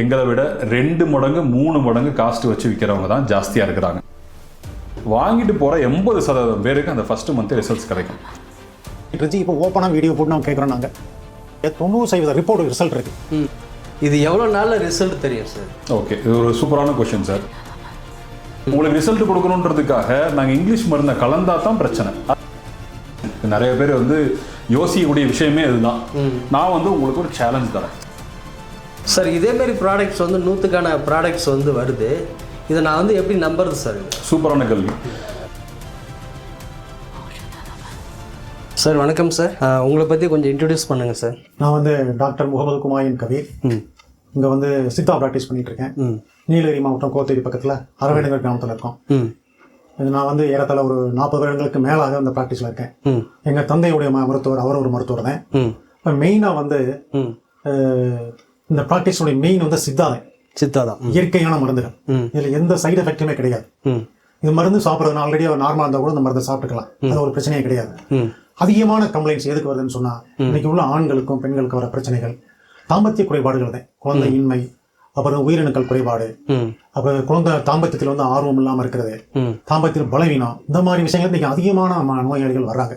எங்களை விட 2 மடங்கு 3 மடங்கு காஸ்ட் வச்சு விற்கிறவங்க தான் ஜாஸ்தியாக இருக்கிறாங்க. வாங்கிட்டு போகிற 80% பேருக்கு அந்த ஃபர்ஸ்ட் மந்த் ரிசல்ட்ஸ் கிடைக்கும். இப்போ ஓப்பனாக வீடியோ போட்டு நம்ம கேட்குறோம். நாங்கள் 90% ரிப்போர்ட் ரிசல்ட் இருக்கு. இது எவ்வளோ நாளில் ரிசல்ட் தெரியும் சார்? ஓகே, இது ஒரு சூப்பரான கொஸ்டின் சார். உங்களுக்கு ரிசல்ட் கொடுக்கணுன்றதுக்காக நாங்கள் இங்கிலீஷ் மருந்தை கலந்தா தான் பிரச்சனை. நிறைய பேர் யோசிக்கக்கூடிய விஷயமே இதுதான். நான் உங்களுக்கு ஒரு சேலஞ்ச் தரேன் சார். இதேமாரி ப்ராடக்ட்ஸ் 100க்கான ப்ராடக்ட்ஸ் வருது. இதை நான் எப்படி நம்புறது சார்? சூப்பரான கேள்வி சார். வணக்கம் சார், உங்களை பற்றி கொஞ்சம் இன்ட்ரடியூஸ் பண்ணுங்கள் சார். நான் டாக்டர் முகமது குமாயின் கபீர். இங்கே சித்தா ப்ராக்டிஸ் பண்ணிட்டு இருக்கேன். நீலகிரி மாவட்டம் கோத்தகிரி பக்கத்தில் அரவேணங்கர் கிராமத்தில் இருக்கோம். நான் ஏறத்தாழ ஒரு 40 வருடங்களுக்கு மேலாக அந்த ப்ராக்டிஸில் இருக்கேன். எங்கள் தந்தையுடைய மருத்துவர், அவர் ஒரு மருத்துவர் தான். இப்போ மெயினாக இந்த ப்ராக்டிஸோடைய மெயின் சித்தா தான். இயற்கையான மருந்துகள். இதில் எந்த சைடு எஃபெக்ட்டுமே கிடையாது. இது மருந்து சாப்பிட்றதுனா ஆல்ரெடி அவர் நார்மலாக இருந்தால் கூட இந்த மருந்தை சாப்பிட்டுக்கலாம். அது ஒரு பிரச்சனையே கிடையாது. அதிகமான கம்ப்ளைண்ட்ஸ் எதுக்கு வருதுன்னு சொன்னால், இன்னைக்கு உள்ள ஆண்களுக்கும் பெண்களுக்கும் வர பிரச்சனைகள் தாம்பத்திய குறைபாடுகள் தான். குழந்தையின்மை, அப்புறம் உயிரணுக்கள் குறைபாடு, அப்புறம் குழந்தை தாம்பத்தியத்தில் ஆர்வம் இல்லாமல் இருக்கிறது, தாம்பத்தியத்தில் பலவீனம், இந்த மாதிரி விஷயங்கள் இன்னைக்கு அதிகமான நோயாளிகள் வர்றாங்க.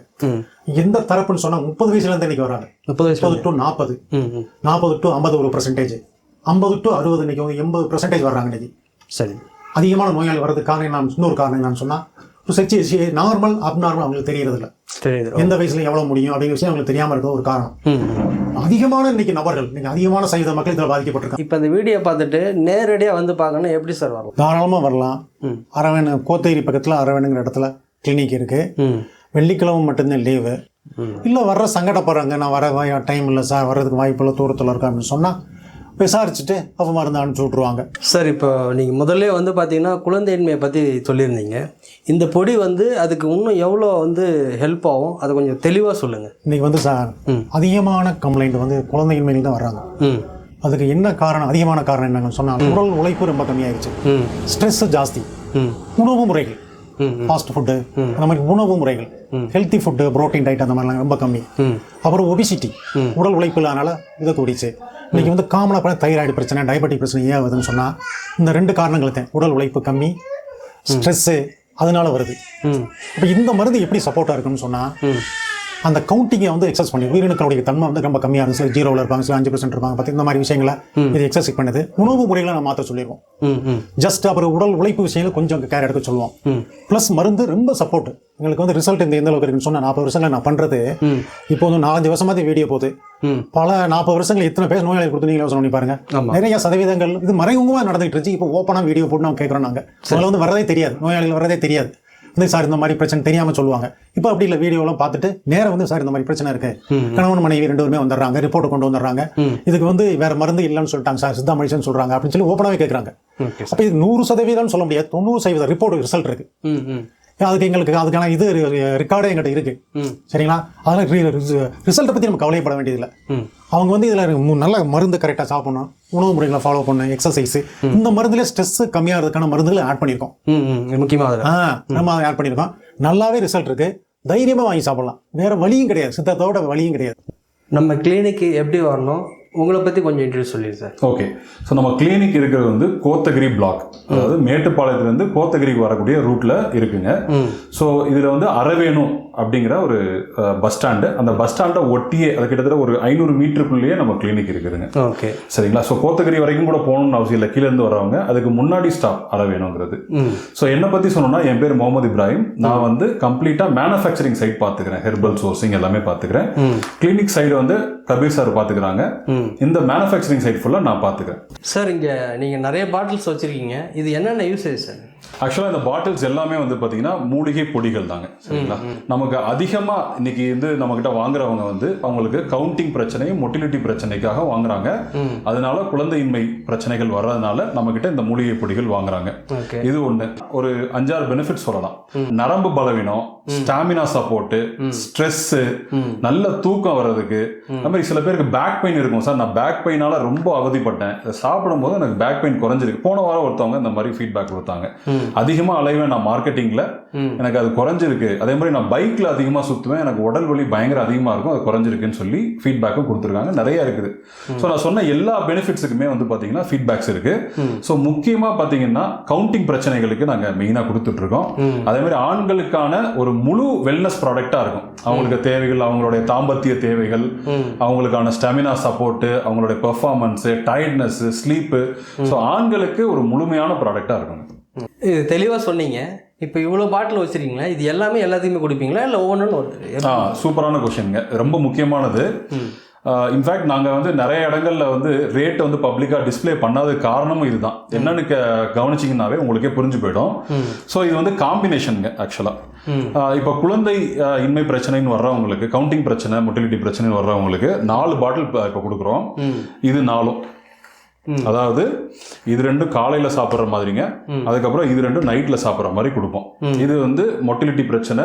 எந்த தரப்புன்னு சொன்னால் 30 வயசுலேருந்து இன்னைக்கு வராங்க. 30 to 40, 40 to 50 ஒரு %, 50 to 60 இன்னைக்கு 80% வர்றாங்க இன்னைக்கு. சரி. அதிகமான நோயாளி வர்றதுக்கு காரணம் இன்னொரு காரணம் என்னன்னு சொன்னால், நார்மல் அப்நார்மல் அவங்களுக்கு தெரியறது இல்லை. எந்த வயசுல எவ்வளவு முடியும் அப்படிங்கிற விஷயம் அவங்களுக்கு தெரியாம இருக்க ஒரு காரணம். அதிகமான இன்னைக்கு நபர்கள், அதிகமான சதவீத மக்கள் இதில் பாதிக்கப்பட்டிருக்காங்க. இப்போ இந்த வீடியோ பார்த்துட்டு நேரடியாக பார்க்கணும், எப்படி சார் வரலாம்? தாராளமாக வரலாம். அரவேணு கோத்தகிரி பக்கத்தில் அரவேணுங்கிற இடத்துல கிளினிக் இருக்கு. வெள்ளிக்கிழமை மட்டும்தான் லீவு. இல்லை வர்ற சங்கடப்படுறாங்க, நான் வர டைம் இல்லை சார், வர்றதுக்கு வாய்ப்பு இல்லை, தூரத்தில் இருக்கா அப்படின்னு சொன்னால் விசாரிச்சுட்டு அப்போ மருந்து அனுப்பிச்சி விட்ருவாங்க. சார், இப்போ நீங்கள் முதல்ல பார்த்தீங்கன்னா குழந்தையின்மையை பற்றி சொல்லியிருந்தீங்க. இந்த பொடி அதுக்கு இன்னும் எவ்வளோ ஹெல்ப் ஆகும், அதை கொஞ்சம் தெளிவாக சொல்லுங்கள். இன்றைக்கி சார் அதிகமான கம்ப்ளைண்ட் குழந்தையின்மையில் தான் வர்றாங்க. அதுக்கு என்ன காரணம்? அதிகமான காரணம் என்னன்னு சொன்னால், உடல் உழைப்பு ரொம்ப கம்மியாகிடுச்சு, ஸ்ட்ரெஸ் ஜாஸ்தி, உணவு முறைகள், ஃபாஸ்ட் ஃபுட்டு, அந்த மாதிரி உணவு முறைகள், ஹெல்த்தி ஃபுட்டு, ப்ரோட்டீன் டயட் அந்த மாதிரிலாம் ரொம்ப கம்மி. அப்புறம் ஒபிசிட்டி, உடல் உழைப்பு இல்லாதனால இதை கூடிச்சு. இன்னைக்கு காமனாக தைராய்டு பிரச்சனை, டயபெட்டிக் பிரச்சனை ஏன் வருதுன்னு சொன்னால், இந்த 2 காரணங்கள் தான். உடல் உழைப்பு கம்மி, ஸ்ட்ரெஸ்ஸு, அதனால வருது. இப்போ இந்த மருந்து எப்படி சப்போர்ட்டாக இருக்குன்னு சொன்னால், அந்த கவுண்டிங்கை எக்ஸஸ் பண்ணி, உயிரினங்களுடைய தன்மை ரொம்ப கம்மியாக இருக்கும். சில 0ல் இருப்பாங்க, சில 5% இருப்பாங்க. பார்த்து இந்த மாதிரி விஷயங்களை இது எக்ஸஸ் பண்ணுது. உணவு முறைகளை நான் மாற்ற சொல்லிடுவோம். ஜஸ்ட் அப்புறம் உடல் உழைப்பு விஷயங்கள் கொஞ்சம் கேர் எடுக்க சொல்லுவோம். ப்ளஸ் மருந்து ரொம்ப சப்போர்ட். எங்களுக்கு ரிசல்ட் எந்த அளவுக்கு இருக்குன்னு சொன்னால், 40 வருஷங்கள் நான் பண்ணுறது இப்போ 4-5 வருஷமாதிரி வீடியோ போகுது. பல 40 வருஷங்கள் எத்தனை பேர் நோயாளி கொடுத்து நீங்களே யோசனை பண்ணி பாருங்க. நிறைய சதவீதங்கள் இது மறைமுகமாக நடந்துகிட்டு இருந்துச்சு. இப்போ ஓப்பனாக வீடியோ போட்டு நம்ம கேட்குறோம். நாங்கள் அதில் வரதே தெரியாது, நோயாளிகள் வரதே தெரியாது. சார் இந்த மாதிரி பிரச்சனை தெரியாமல் சொல்லுவாங்க. இப்போ அப்படி இல்லை, வீடியோலாம் பார்த்துட்டு நேரம் சார் இந்த மாதிரி பிரச்சனை இருக்கு, கணவன் மனைவி 2 பேருமே வந்துடுறாங்க, ரிப்போர்ட் கொண்டு வந்துடுறாங்க, இதுக்கு வேற மருந்து இல்லைன்னு சொல்லிட்டாங்க சார், சித்தா மெடிசன் சொல்றாங்க அப்படின்னு சொல்லி ஓப்பனாகவே கேட்குறாங்க. அப்போ இது 100% சொல்ல முடியாது, 90% ரிப்போர்ட் ரிசல்ட் இருக்கு. அதுக்கு எங்களுக்கு அதுக்கான இது ரெக்கார்டே எங்கிட்ட இருக்கு. சரிங்களா? அதனால ரிசல்ட்டை பற்றி நம்ம கவலைப்பட வேண்டியதில்லை. அவங்க இதில் நல்ல மருந்து கரெக்டாக சாப்பிடணும், உணவு முறைகளை ஃபாலோ பண்ணணும், எக்ஸசைஸ், இந்த மருந்துல ஸ்ட்ரெஸ் கம்மியாகிறதுக்கான மருந்துகளை ஆட் பண்ணியிருக்கோம். முக்கியமாக நம்ம ஆட் பண்ணியிருக்கோம். நல்லாவே ரிசல்ட் இருக்கு. தைரியமாக வாங்கி சாப்பிடலாம். வேற வழியும் கிடையாது, சித்தத்தோட வழியும் கிடையாது. நம்ம கிளினிக்கு எப்படி வரணும், உங்களை பற்றி கொஞ்சம் இன்ட்ரடியூஸ் சொல்லிடு சார். ஓகே, ஸோ நம்ம கிளினிக் இருக்கிறது கோத்தகிரி பிளாக், அதாவது மேட்டுப்பாளையத்துலேருந்து கோத்தகிரிக்கு வரக்கூடிய ரூட்டில் இருக்குங்க. ஸோ இதில் அரவேணு அப்படிங்கிற ஒரு பஸ் ஸ்டாண்டு, அந்த பஸ் ஸ்டாண்டை ஒட்டியே அது கிட்டத்தட்ட ஒரு 500 மீட்டருக்குள்ளேயே நம்ம கிளினிக் இருக்குதுங்க. ஓகே, சரிங்களா? ஸோ கோத்தகிரி வரைக்கும் கூட போகணும்னு அவசியம் இல்லை, கீழேருந்து வரவங்க அதுக்கு முன்னாடி ஸ்டாப் அரவேணுங்கிறது. ஸோ என்னை பற்றி சொன்னோம்னா, என் பேர் முகமது இப்ராஹிம். நான் கம்ப்ளீட்டாக மேனுஃபேக்சரிங் சைட் பார்த்துக்கிறேன், ஹெர்பல் சோர்சிங் எல்லாமே பார்த்துக்கிறேன். கிளினிக் சைடு கபீர் சார் பார்த்துக்கிறாங்க. இந்த மேனுஃபேக்சரிங் சைட் ஃபுல்லாக நான் பார்த்துக்கிறேன். சார், இங்கே நீங்கள் நிறைய பாட்டில்ஸ் வச்சுருக்கீங்க, இது என்னென்ன யூசேஜ் சார்? ஆக்சுவலாக இந்த பாட்டில்ஸ் எல்லாமே பார்த்தீங்கன்னா மூலிகை பொடிகள் தாங்க. சரிங்களா? நமக்கு அதிகமாக இன்னைக்கு நம்மகிட்ட வாங்குறவங்க அவங்களுக்கு கவுண்டிங் பிரச்சனையும் மொட்டிலிட்டி பிரச்சனைக்காக வாங்குறாங்க. அதனால குழந்தையின்மை பிரச்சனைகள் வர்றதுனால நம்மகிட்ட இந்த மூலிகை பொடிகள் வாங்குறாங்க. இது ஒன்று. ஒரு 5-6 பெனிஃபிட் சொல்லலாம். நரம்பு பலவீனம், ஸ்டாமினா சப்போர்ட், ஸ்ட்ரெஸ், நல்ல தூக்கம் வர்றதுக்கு. அந்த மாதிரி சில பேருக்கு பேக் பெயின் இருக்கும் சார், நான் பேக் பெயினால ரொம்ப அவதிப்பட்டேன், இதை சாப்பிடும் போது எனக்கு பேக் பெயின் குறைஞ்சிருக்கு. போன வாரம் ஒருத்தவங்க இந்த மாதிரி ஃபீட்பேக் கொடுத்தாங்க. அதிகமா அலைவேன் நான் மார்க்கெட்டிங்ல, எனக்கு அது குறைஞ்சிருக்கு. அதே மாதிரி நான் பைக்ல அதிகமா சுத்துவேன், எனக்கு உடல் வலி பயங்கர அதிகமா இருக்கும், அது குறைஞ்சிருக்குன்னு சொல்லி ஃபீட்பேக்கும் கொடுத்துருக்காங்க. நிறைய இருக்குது. ஸோ நான் சொன்ன எல்லா பெனிஃபிட்ஸுக்குமே வந்து பார்த்தீங்கன்னா ஃபீட்பேக்ஸ் இருக்கு. ஸோ முக்கியமாக பார்த்தீங்கன்னா கவுண்டிங் பிரச்சனைகளுக்கு நாங்கள் மெயினாக கொடுத்துட்டு இருக்கோம். அதே மாதிரி ஆண்களுக்கான ஒரு முழு வெல்னஸ் ப்ராடக்டாக இருக்கும். அவங்களுக்கு தேவைகள், அவங்களுடைய தாம்பத்திய தேவைகள், அவங்களுக்கான ஸ்டாமினா சப்போர்ட், அவங்களுடைய பெர்ஃபார்மன்ஸ், டயர்ட்னஸ், ஸ்லீப்பு. ஸோ ஆண்களுக்கு ஒரு முழுமையான ப்ராடக்டாக இருக்கும். இது தெளிவாக சொன்னீங்க. இப்போ இவ்வளோ பாட்டில் வச்சுருக்கீங்களா, இது எல்லாமே எல்லாத்தையுமே கொடுப்பீங்களா இல்லை ஒவ்வொன்றுன்னு ஒருத்தர்? சூப்பரான கொஷினுங்க, ரொம்ப முக்கியமானது. இன்ஃபேக்ட் நாங்கள் வந்து நிறைய இடங்கள்ல வந்து ரேட்டை வந்து பப்ளிக்காக டிஸ்பிளே பண்ணாத காரணமும் இதுதான். என்னன்னு கவனிச்சிங்கன்னாவே உங்களுக்கே புரிஞ்சு போயிடும். ஸோ இது வந்து காம்பினேஷனுங்க ஆக்சுவலாக. இப்போ குழந்தை இன்மை பிரச்சனைன்னு வர்றவங்களுக்கு, கவுண்டிங் பிரச்சனை, மொட்டிலிட்டி பிரச்சனைன்னு வர்றவங்களுக்கு 4 பாட்டில் இப்போ கொடுக்குறோம். இது 4, அதாவது இது 2 காலையில சாப்பிட்ற மாதிரிங்க, அதுக்கப்புறம் இது 2 நைட்ல சாப்பிட்ற மாதிரி கொடுப்போம். இது வந்து மொட்டிலிட்டி பிரச்சனை,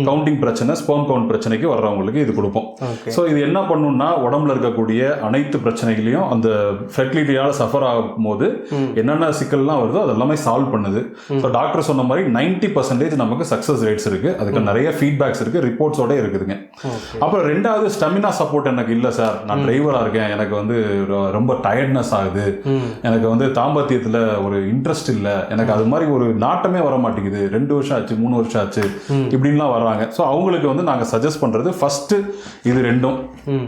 கவுண்டிங் பிரச்சனை, ஸ்பெர்ம் கவுண்ட் பிரச்சனைக்கு வர்றவங்களுக்கு இது கொடுப்போம். ஸோ இது என்ன பண்ணுன்னா உடம்புல இருக்கக்கூடிய அனைத்து பிரச்சனைகளையும் அந்த ஃபெர்டிலிட்டியால சஃபர் ஆகும் போது என்னென்ன சிக்கல்லாம் வருதோ அதெல்லாமே சால்வ் பண்ணுது. ஸோ டாக்டர் சொன்ன மாதிரி 90% நமக்கு சக்சஸ் ரேட்ஸ் இருக்கு. அதுக்கு நிறைய ஃபீட்பேக்ஸ் இருக்கு, ரிப்போர்ட்ஸோட இருக்குதுங்க. அப்புறம் 2வது ஸ்டெமினா சப்போர்ட் எனக்கு இல்லை சார், நான் டிரைவரா இருக்கேன், எனக்கு வந்து ரொம்ப டயர்ட்னஸ் ஆகுது, எனக்கு வந்து தாம்பத்தியத்துல ஒரு இன்ட்ரெஸ்ட் இல்ல, எனக்கு அது மாதிரி ஒரு நாட்டமே வர மாட்டேங்குது, 2 வருஷம் ஆச்சு, 3 வருஷம் ஆச்சு, இப்படின்லாம் வர்றாங்க. ஸோ அவங்களுக்கு வந்து நாங்கள் சஜஸ்ட் பண்றது ஃபர்ஸ்ட் இது 2ம்,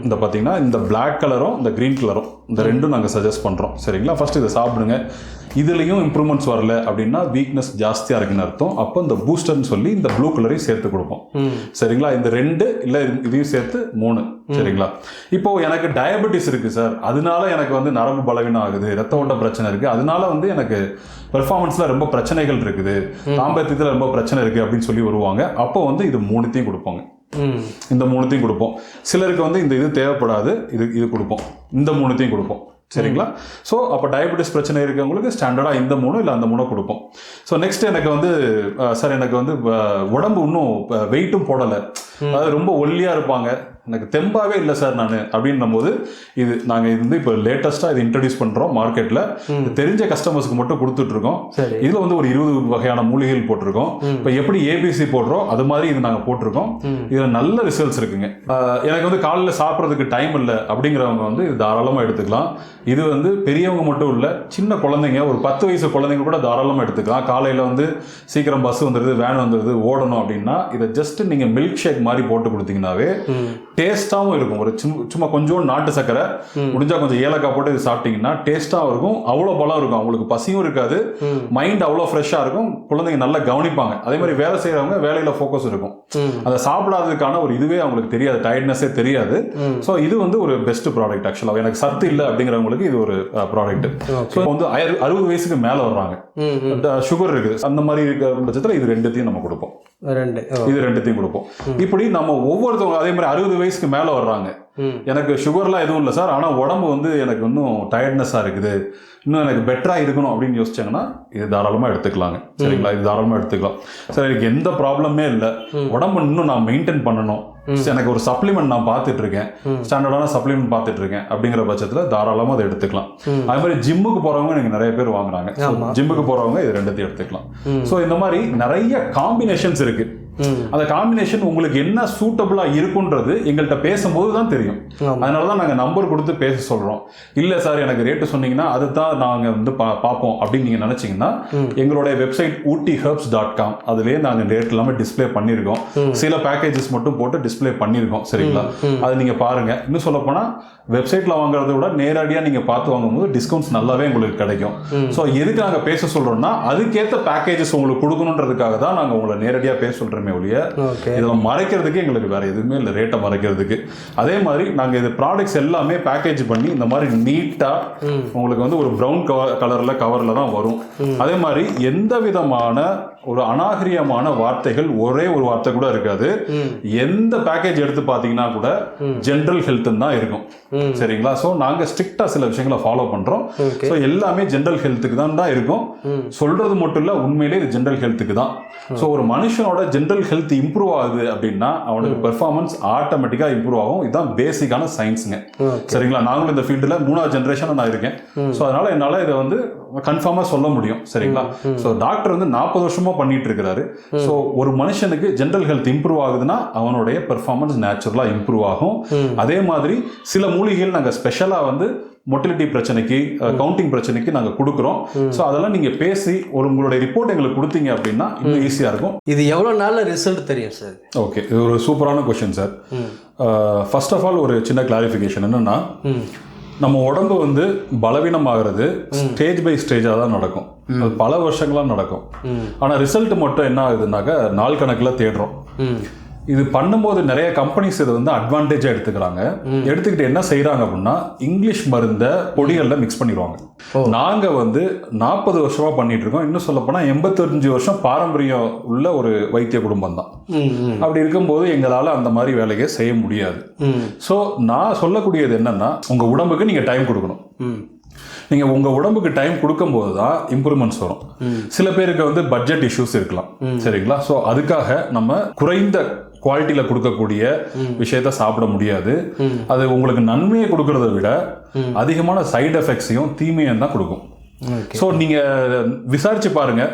இந்த பார்த்தீங்கன்னா இந்த பிளாக் கலரும் இந்த கிரீன் கலரும், இந்த 2ம் நாங்கள் சஜஸ்ட் பண்றோம். சரிங்களா? ஃபர்ஸ்ட் இதை சாப்பிடுங்க. இதுலயும் இம்ப்ரூவ்மெண்ட்ஸ் வரல அப்படின்னா வீக்னஸ் ஜாஸ்தியா இருக்குன்னு அர்த்தம். அப்போ இந்த பூஸ்டர்னு சொல்லி இந்த ப்ளூ கலரையும் சேர்த்து கொடுப்போம். சரிங்களா? இந்த 2 இல்ல இதையும் சேர்த்து 3. சரிங்களா? இப்போ எனக்கு டயபெட்டிஸ் இருக்கு சார், அதனால எனக்கு வந்து நரம்பு பலவீனம் ஆகுது, ரத்த ஓட்ட பிரச்சனை இருக்கு, அதனால வந்து எனக்கு பெர்ஃபார்மன்ஸ்ல ரொம்ப பிரச்சனைகள் இருக்குது, தாம்பத்தியத்துல ரொம்ப பிரச்சனை இருக்கு அப்படின்னு சொல்லி வருவாங்க. அப்போ வந்து இது 3த்தையும் கொடுப்போங்க. இந்த 3த்தையும் கொடுப்போம். சிலருக்கு வந்து இந்த இது தேவைப்படாது, இது கொடுப்போம். இந்த 3த்தையும் கொடுப்போம். சரிங்களா? ஸோ அப்போ டயபெட்டிஸ் பிரச்சனை இருக்கவங்களுக்கு ஸ்டாண்டர்டாக இந்த 3 இல்லை அந்த 3 கொடுப்போம். ஸோ நெக்ஸ்ட் எனக்கு வந்து சார் எனக்கு வந்து உடம்பு இன்னும் வெயிட்டும் போடலை, அதாவது ரொம்ப ஒல்லியாக இருப்பாங்க, எனக்கு தெம்பாவே இல்லை சார் நான் அப்படின்னும் போது இது நாங்கள் இது வந்து இப்போ லேட்டஸ்ட்டாக இது இன்ட்ரடியூஸ் பண்ணுறோம் மார்க்கெட்டில். தெரிஞ்ச கஸ்டமர்ஸ்க்கு மட்டும் கொடுத்துட்ருக்கோம். இதில் வந்து ஒரு 20 வகையான மூலிகைகள் போட்டிருக்கோம். இப்போ எப்படி ஏபிசி போடுறோம் அது மாதிரி இது நாங்கள் போட்டிருக்கோம். இதில் நல்ல ரிசல்ட்ஸ் இருக்குங்க. எனக்கு வந்து காலையில் சாப்பிட்றதுக்கு டைம் இல்லை அப்படிங்கிறவங்க வந்து இது தாராளமாக எடுத்துக்கலாம். இது வந்து பெரியவங்க மட்டும் இல்லை, சின்ன குழந்தைங்க, ஒரு 10 வயசு குழந்தைங்க கூட தாராளமாக எடுத்துக்கலாம். காலையில் வந்து சீக்கிரம் பஸ் வந்துடுது, வேன் வந்துடுது, ஓடணும் அப்படின்னா இதை ஜஸ்ட் நீங்கள் மில்க் ஷேக் மாதிரி போட்டு கொடுத்தீங்கன்னாவே டேஸ்டாகவும் இருக்கும். ஒரு சும்மா கொஞ்சம் நாட்டு சக்கரை, முடிஞ்சா கொஞ்சம் ஏலக்காய் போட்டு இது சாப்பிட்டீங்கன்னா டேஸ்டாகவும் இருக்கும், அவ்வளோ பலம் இருக்கும், அவங்களுக்கு பசியும் இருக்காது, மைண்ட் அவ்வளோ ஃப்ரெஷ்ஷாக இருக்கும், குழந்தைங்க நல்லா கவனிப்பாங்க. அதே மாதிரி வேலை செய்கிறவங்க வேலையில் ஃபோக்கஸ் இருக்கும். அதை சாப்பிடாததுக்கான ஒரு இதுவே அவங்களுக்கு தெரியாது, டயர்ட்னஸே தெரியாது. ஸோ இது வந்து ஒரு பெஸ்ட் ப்ராடக்ட். ஆக்சுவலாக எனக்கு சத்து இல்லை அப்படிங்கிறவங்களுக்கு இது ஒரு ப்ராடக்ட். ஸோ வந்து 60 வயசுக்கு மேலே வர்றாங்க, சுகர் இருக்குது, அந்த மாதிரி இருக்கிற பட்சத்தில் இது 2த்தையும் நம்ம கொடுப்போம். இது 2த்தையும் கொடுப்போம். இப்படி நம்ம ஒவ்வொருத்தவங்க அதே மாதிரி 60 வயசுக்கு மேலே வர்றாங்க, எனக்கு சுகர்லாம் எதுவும் இல்லை சார், ஆனால் உடம்பு வந்து எனக்கு இன்னும் டயர்ட்னஸாக இருக்குது, இன்னும் எனக்கு பெட்டராக இருக்கணும் அப்படின்னு யோசிச்சாங்கன்னா இது தாராளமாக எடுத்துக்கலாங்க. சரிங்களா? இது தாராளமாக எடுத்துக்கலாம். சார் எனக்கு எந்த ப்ராப்ளமே இல்லை, உடம்பு இன்னும் நான் மெயின்டைன் பண்ணணும், எனக்கு ஒரு சப்ளிமெண்ட் நான் பார்த்துட்டு இருக்கேன், ஸ்டாண்டர்டான சப்ளிமெண்ட் பார்த்துட்டு இருக்கேன் அப்படிங்கிற பட்சத்தில் தாராளமாக அதை எடுத்துக்கலாம். அதே மாதிரி ஜிம்முக்கு போகிறவங்க எனக்கு நிறைய பேர் வாங்குறாங்க. ஜிம்முக்கு போகிறவங்க இது 2த்தையும் எடுத்துக்கலாம். ஸோ இந்த மாதிரி நிறைய காம்பினேஷன்ஸ் இருக்கு. அந்த காம்பினேஷன் உங்களுக்கு என்ன சூட்டபிளா இருக்குன்றது எங்கள்கிட்ட பேசும்போது தான் தெரியும். அதனாலதான் நாங்க நம்பர் கொடுத்து பேச சொல்றோம். இல்ல சார் எனக்கு ரேட்டு சொன்னீங்கன்னா அதுதான் நாங்க வந்து பார்ப்போம் அப்படின்னு நீங்க நினைச்சீங்கன்னா எங்களுடைய வெப்சைட் ootyherbs.com அதுலயே நாங்க ரேட் எல்லாமே டிஸ்பிளே பண்ணிருக்கோம். சில பேக்கேஜஸ் மட்டும் போட்டு டிஸ்பிளே பண்ணிருக்கோம். சரிங்களா? அது நீங்க பாருங்க. இன்னும் சொல்ல போனா வெப்சைட்ல வாங்குறத விட நேரடியா நீங்க பார்த்து வாங்கும்போது டிஸ்கவுண்ட்ஸ் நல்லாவே உங்களுக்கு கிடைக்கும். ஸோ எதுக்கு நாங்க பேச சொல்றோம்னா அதுக்கேற்ற பேக்கேஜஸ் உங்களுக்கு கொடுக்கணுன்றதுக்காக தான் நாங்க உங்களை நேரடியா பேச சொல்றோம் ஒழிய இதெல்லாம் மறைக்கிறதுக்கு எங்களுக்கு வேற எதுவுமே இல்லை, ரேட்டை மறைக்கிறதுக்கு. அதே மாதிரி நாங்க இது ப்ராடக்ட்ஸ் எல்லாமே பேக்கேஜ் பண்ணி இந்த மாதிரி நீட்டா உங்களுக்கு வந்து ஒரு பிரவுன் கலர்ல கவர்ல தான் வரும். அதே மாதிரி எந்த விதமான ஒரு அநாகரிகமான வார்த்தைகள் ஒரே ஒரு வார்த்தை கூட இருக்காது. எந்த பேக்கேஜ் எடுத்து பாத்தீங்கன்னா கூட ஜெனரல் ஹெல்த் தான் இருக்கும். சரிங்களா? சோ நாங்க ஸ்ட்ரிக்டா சில விஷயங்களை ஃபாலோ பண்றோம். சோ எல்லாமே ஜெனரல் ஹெல்த்துக்கு தான் இருக்கும். சொல்றது மட்டும் இல்ல, உண்மையிலே இது ஜெனரல் ஹெல்த்துக்கு தான். சோ ஒரு மனுஷனோட ஜெனரல் ஜென்ரல் ஹெல்த் இம்ப்ரூவ் ஆகுது அப்படின்னா அவனுக்கு பெர்ஃபார்மன்ஸ் ஆட்டோமேட்டிக்காக இம்ப்ரூவ் ஆகும். இதுதான் பேசிக்கான சயின்ஸுங்க. சரிங்களா? நாங்களும் இந்த ஃபீல்டில் 3வது ஜென்ரேஷன் நான் இருக்கேன். ஸோ அதனால என்னால் இதை வந்து கன்ஃபார்மாக சொல்ல முடியும். சரிங்களா? ஸோ டாக்டர் வந்து 40 வருஷமா பண்ணிட்டு இருக்கிறாரு. ஸோ ஒரு மனுஷனுக்கு ஜென்ரல் ஹெல்த் இம்ப்ரூவ் ஆகுதுன்னா அவனுடைய பெர்ஃபார்மன்ஸ் நேச்சுரலாக இம்ப்ரூவ் ஆகும். அதே மாதிரி சில மூலிகைகள் நாங்கள் ஸ்பெஷலாக வந்து மொட்டிலிட்டி பிரச்சனைக்கு, கவுண்டிங் பிரச்சனைக்கு நாங்கள் கொடுக்குறோம். ஸோ அதெல்லாம் நீங்கள் பேசி உங்களுடைய ரிப்போர்ட் எங்களுக்கு கொடுத்தீங்க அப்படின்னா இன்னும் ஈஸியாக இருக்கும். இது எவ்வளோ நாளில் ரிசல்ட் தெரியும் சார்? ஓகே, இது ஒரு சூப்பரான question sir. First of all ஒரு சின்ன கிளாரிஃபிகேஷன் என்னன்னா, நம்ம உடம்பு வந்து பலவீனமாகிறது ஸ்டேஜ் பை ஸ்டேஜாக தான் நடக்கும். அது பல வருஷங்களாக நடக்கும். ஆனால் ரிசல்ட் மட்டும் என்ன ஆகுதுன்னாக்கா நாள் கணக்கில் தேடுறோம். இது பண்ணும்போது நிறைய கம்பெனிஸ் இதை வந்து அட்வான்டேஜாக எடுத்துக்கிறாங்க. எடுத்துக்கிட்டு என்ன செய்கிறாங்க அப்படின்னா, இங்கிலீஷ் மருந்தை பொடிகளில் மிக்ஸ் பண்ணிடுவாங்க. நாங்கள் வந்து 40 வருஷமாக பண்ணிட்டு இருக்கோம். இன்னும் சொல்ல போனால் 85 வருஷம் பாரம்பரியம் உள்ள ஒரு வைத்திய குடும்பம் தான். அப்படி இருக்கும்போது எங்களால் அந்த மாதிரி வேலையை செய்ய முடியாது. ஸோ நான் சொல்லக்கூடியது என்னன்னா, உங்கள் உடம்புக்கு நீங்கள் டைம் கொடுக்கணும். நீங்கள் உங்கள் உடம்புக்கு டைம் கொடுக்கும்போது தான் இம்ப்ரூவ்மெண்ட்ஸ் வரும். சில பேருக்கு வந்து பட்ஜெட் இஷ்யூஸ் இருக்கலாம். சரிங்களா? ஸோ அதுக்காக நம்ம குறைந்த குவாலிட்டியில் கொடுக்கக்கூடிய விஷயத்த சாப்பிட முடியாது. அது உங்களுக்கு நன்மையை கொடுக்கறத விட அதிகமான சைடு எஃபெக்ட்ஸையும் தீமையும் தான் கொடுக்கும். ஸோ நீங்கள் விசாரிச்சு பாருங்க.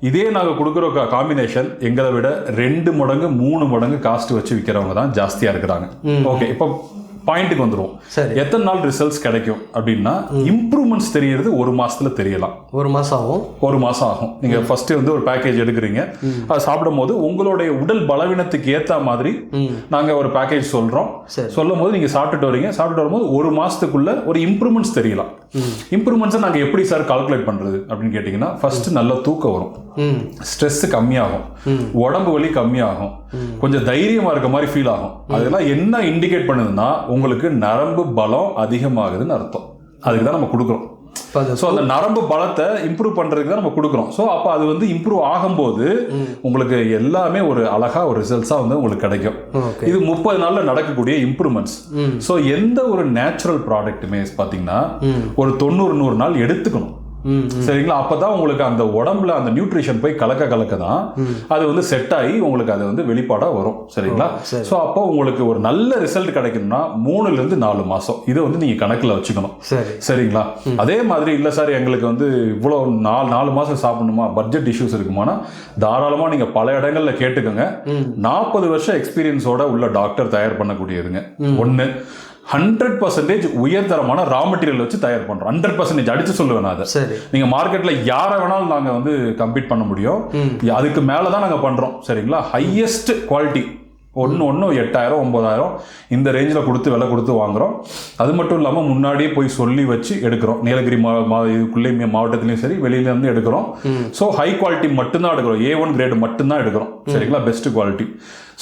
இதே நாங்கள் கொடுக்குற காம்பினேஷன் எங்களை விட 2 மடங்கு 3 மடங்கு காஸ்ட் வச்சு விற்கிறவங்க தான் ஜாஸ்தியாக இருக்கிறாங்க. ஓகே, இப்போ பாயிண்ட்டுக்கு வந்துடும். எத்தனை நாள் ரிசல்ட்ஸ் கிடைக்கும் அப்படின்னா, இம்ப்ரூவ்மெண்ட்ஸ் தெரியறது 1 மாசத்துல தெரியலாம். 1 மாசம் ஆகும். 1 மாசம் ஆகும். நீங்க ஃபர்ஸ்ட் வந்து ஒரு பேக்கேஜ் எடுக்கிறீங்க. அது சாப்பிடும் போது உங்களுடைய உடல் பலவீனத்துக்கு ஏற்ற மாதிரி நாங்க ஒரு பேக்கேஜ் சொல்றோம். சொல்லும் போது நீங்க சாப்பிட்டுட்டு வரீங்க. சாப்பிட்டு வரும்போது 1 மாசத்துக்குள்ள ஒரு இம்ப்ரூவ்மெண்ட்ஸ் தெரியலாம். இம்ப்ரூவ்மெண்ட்ஸை நாங்கள் எப்படி சார் கால்குலேட் பண்ணுறது அப்படின்னு கேட்டிங்கன்னா, ஃபர்ஸ்ட் நல்ல தூக்கம் வரும், ஸ்ட்ரெஸ் கம்மியாகும், உடம்பு வலி கம்மியாகும், கொஞ்சம் தைரியமாக இருக்க மாதிரி ஃபீல் ஆகும். அதெல்லாம் என்ன இண்டிகேட் பண்ணுதுன்னா, உங்களுக்கு நரம்பு பலம் அதிகமாகுதுன்னு அர்த்தம். அதுக்கு தான் நம்ம கொடுக்குறோம். ஸோ அந்த நரம்பு பலத்தை இம்ப்ரூவ் பண்ணுறதுக்கு தான் நம்ம கொடுக்குறோம். ஸோ அப்போ அது வந்து இம்ப்ரூவ் ஆகும்போது உங்களுக்கு எல்லாமே ஒரு அழகாக ஒரு ரிசல்ட்ஸாக வந்து உங்களுக்கு கிடைக்கும். இது 30 நாளில் நடக்கக்கூடிய இம்ப்ரூவ்மெண்ட்ஸ். ஸோ எந்த ஒரு நேச்சுரல் ப்ராடக்ட்டுமே பார்த்தீங்கன்னா ஒரு 90-100 நாள் எடுத்துக்கணும். சரிங்களா? அப்பதான் உங்களுக்கு அந்த உடம்புல அந்த நியூட்ரிஷன் போய் கலக்க தான் அது வந்து செட் ஆகி உங்களுக்கு அது வந்து வெளிப்பாடா வரும். சரிங்களா? ஸோ அப்போ உங்களுக்கு ஒரு நல்ல ரிசல்ட் கிடைக்கணும்னா 3-4 மாசம் இதை வந்து நீங்க கணக்குல வச்சுக்கணும். சரிங்களா? அதே மாதிரி இல்ல சார் எங்களுக்கு வந்து இவ்வளவு 4 மாசம் சாப்பிடணுமா, பட்ஜெட் இஷ்யூஸ் இருக்குமானா தாராளமா நீங்க பல இடங்கள்ல கேட்டுக்கோங்க. 40 வருஷம் எக்ஸ்பீரியன்ஸோட உள்ள டாக்டர் தயார் பண்ணக்கூடியதுங்க. 100% உயர்தரமான ரா மெட்டீரியல் வச்சு தயார் பண்றோம். 100% அடிச்சு சொல்லுவேன் அதை. நீங்க மார்க்கெட்ல யாரை வேணாலும் நாங்க வந்து கம்பீட் பண்ண முடியும். அதுக்கு மேலதான் நாங்க பண்றோம். சரிங்களா? ஹையஸ்ட் குவாலிட்டி ஒன்று 8,000 9,000 இந்த ரேஞ்சில் கொடுத்து விலை கொடுத்து வாங்குறோம். அது மட்டும் இல்லாமல் முன்னாடியே போய் சொல்லி வச்சு எடுக்கிறோம். நீலகிரி இதுக்குள்ளே மாவட்டத்திலையும் சரி வெளியிலேருந்து எடுக்கிறோம். ஸோ ஹை குவாலிட்டி மட்டும்தான் எடுக்கிறோம். A1 கிரேடு மட்டும்தான் எடுக்கிறோம். சரிங்களா? Best quality.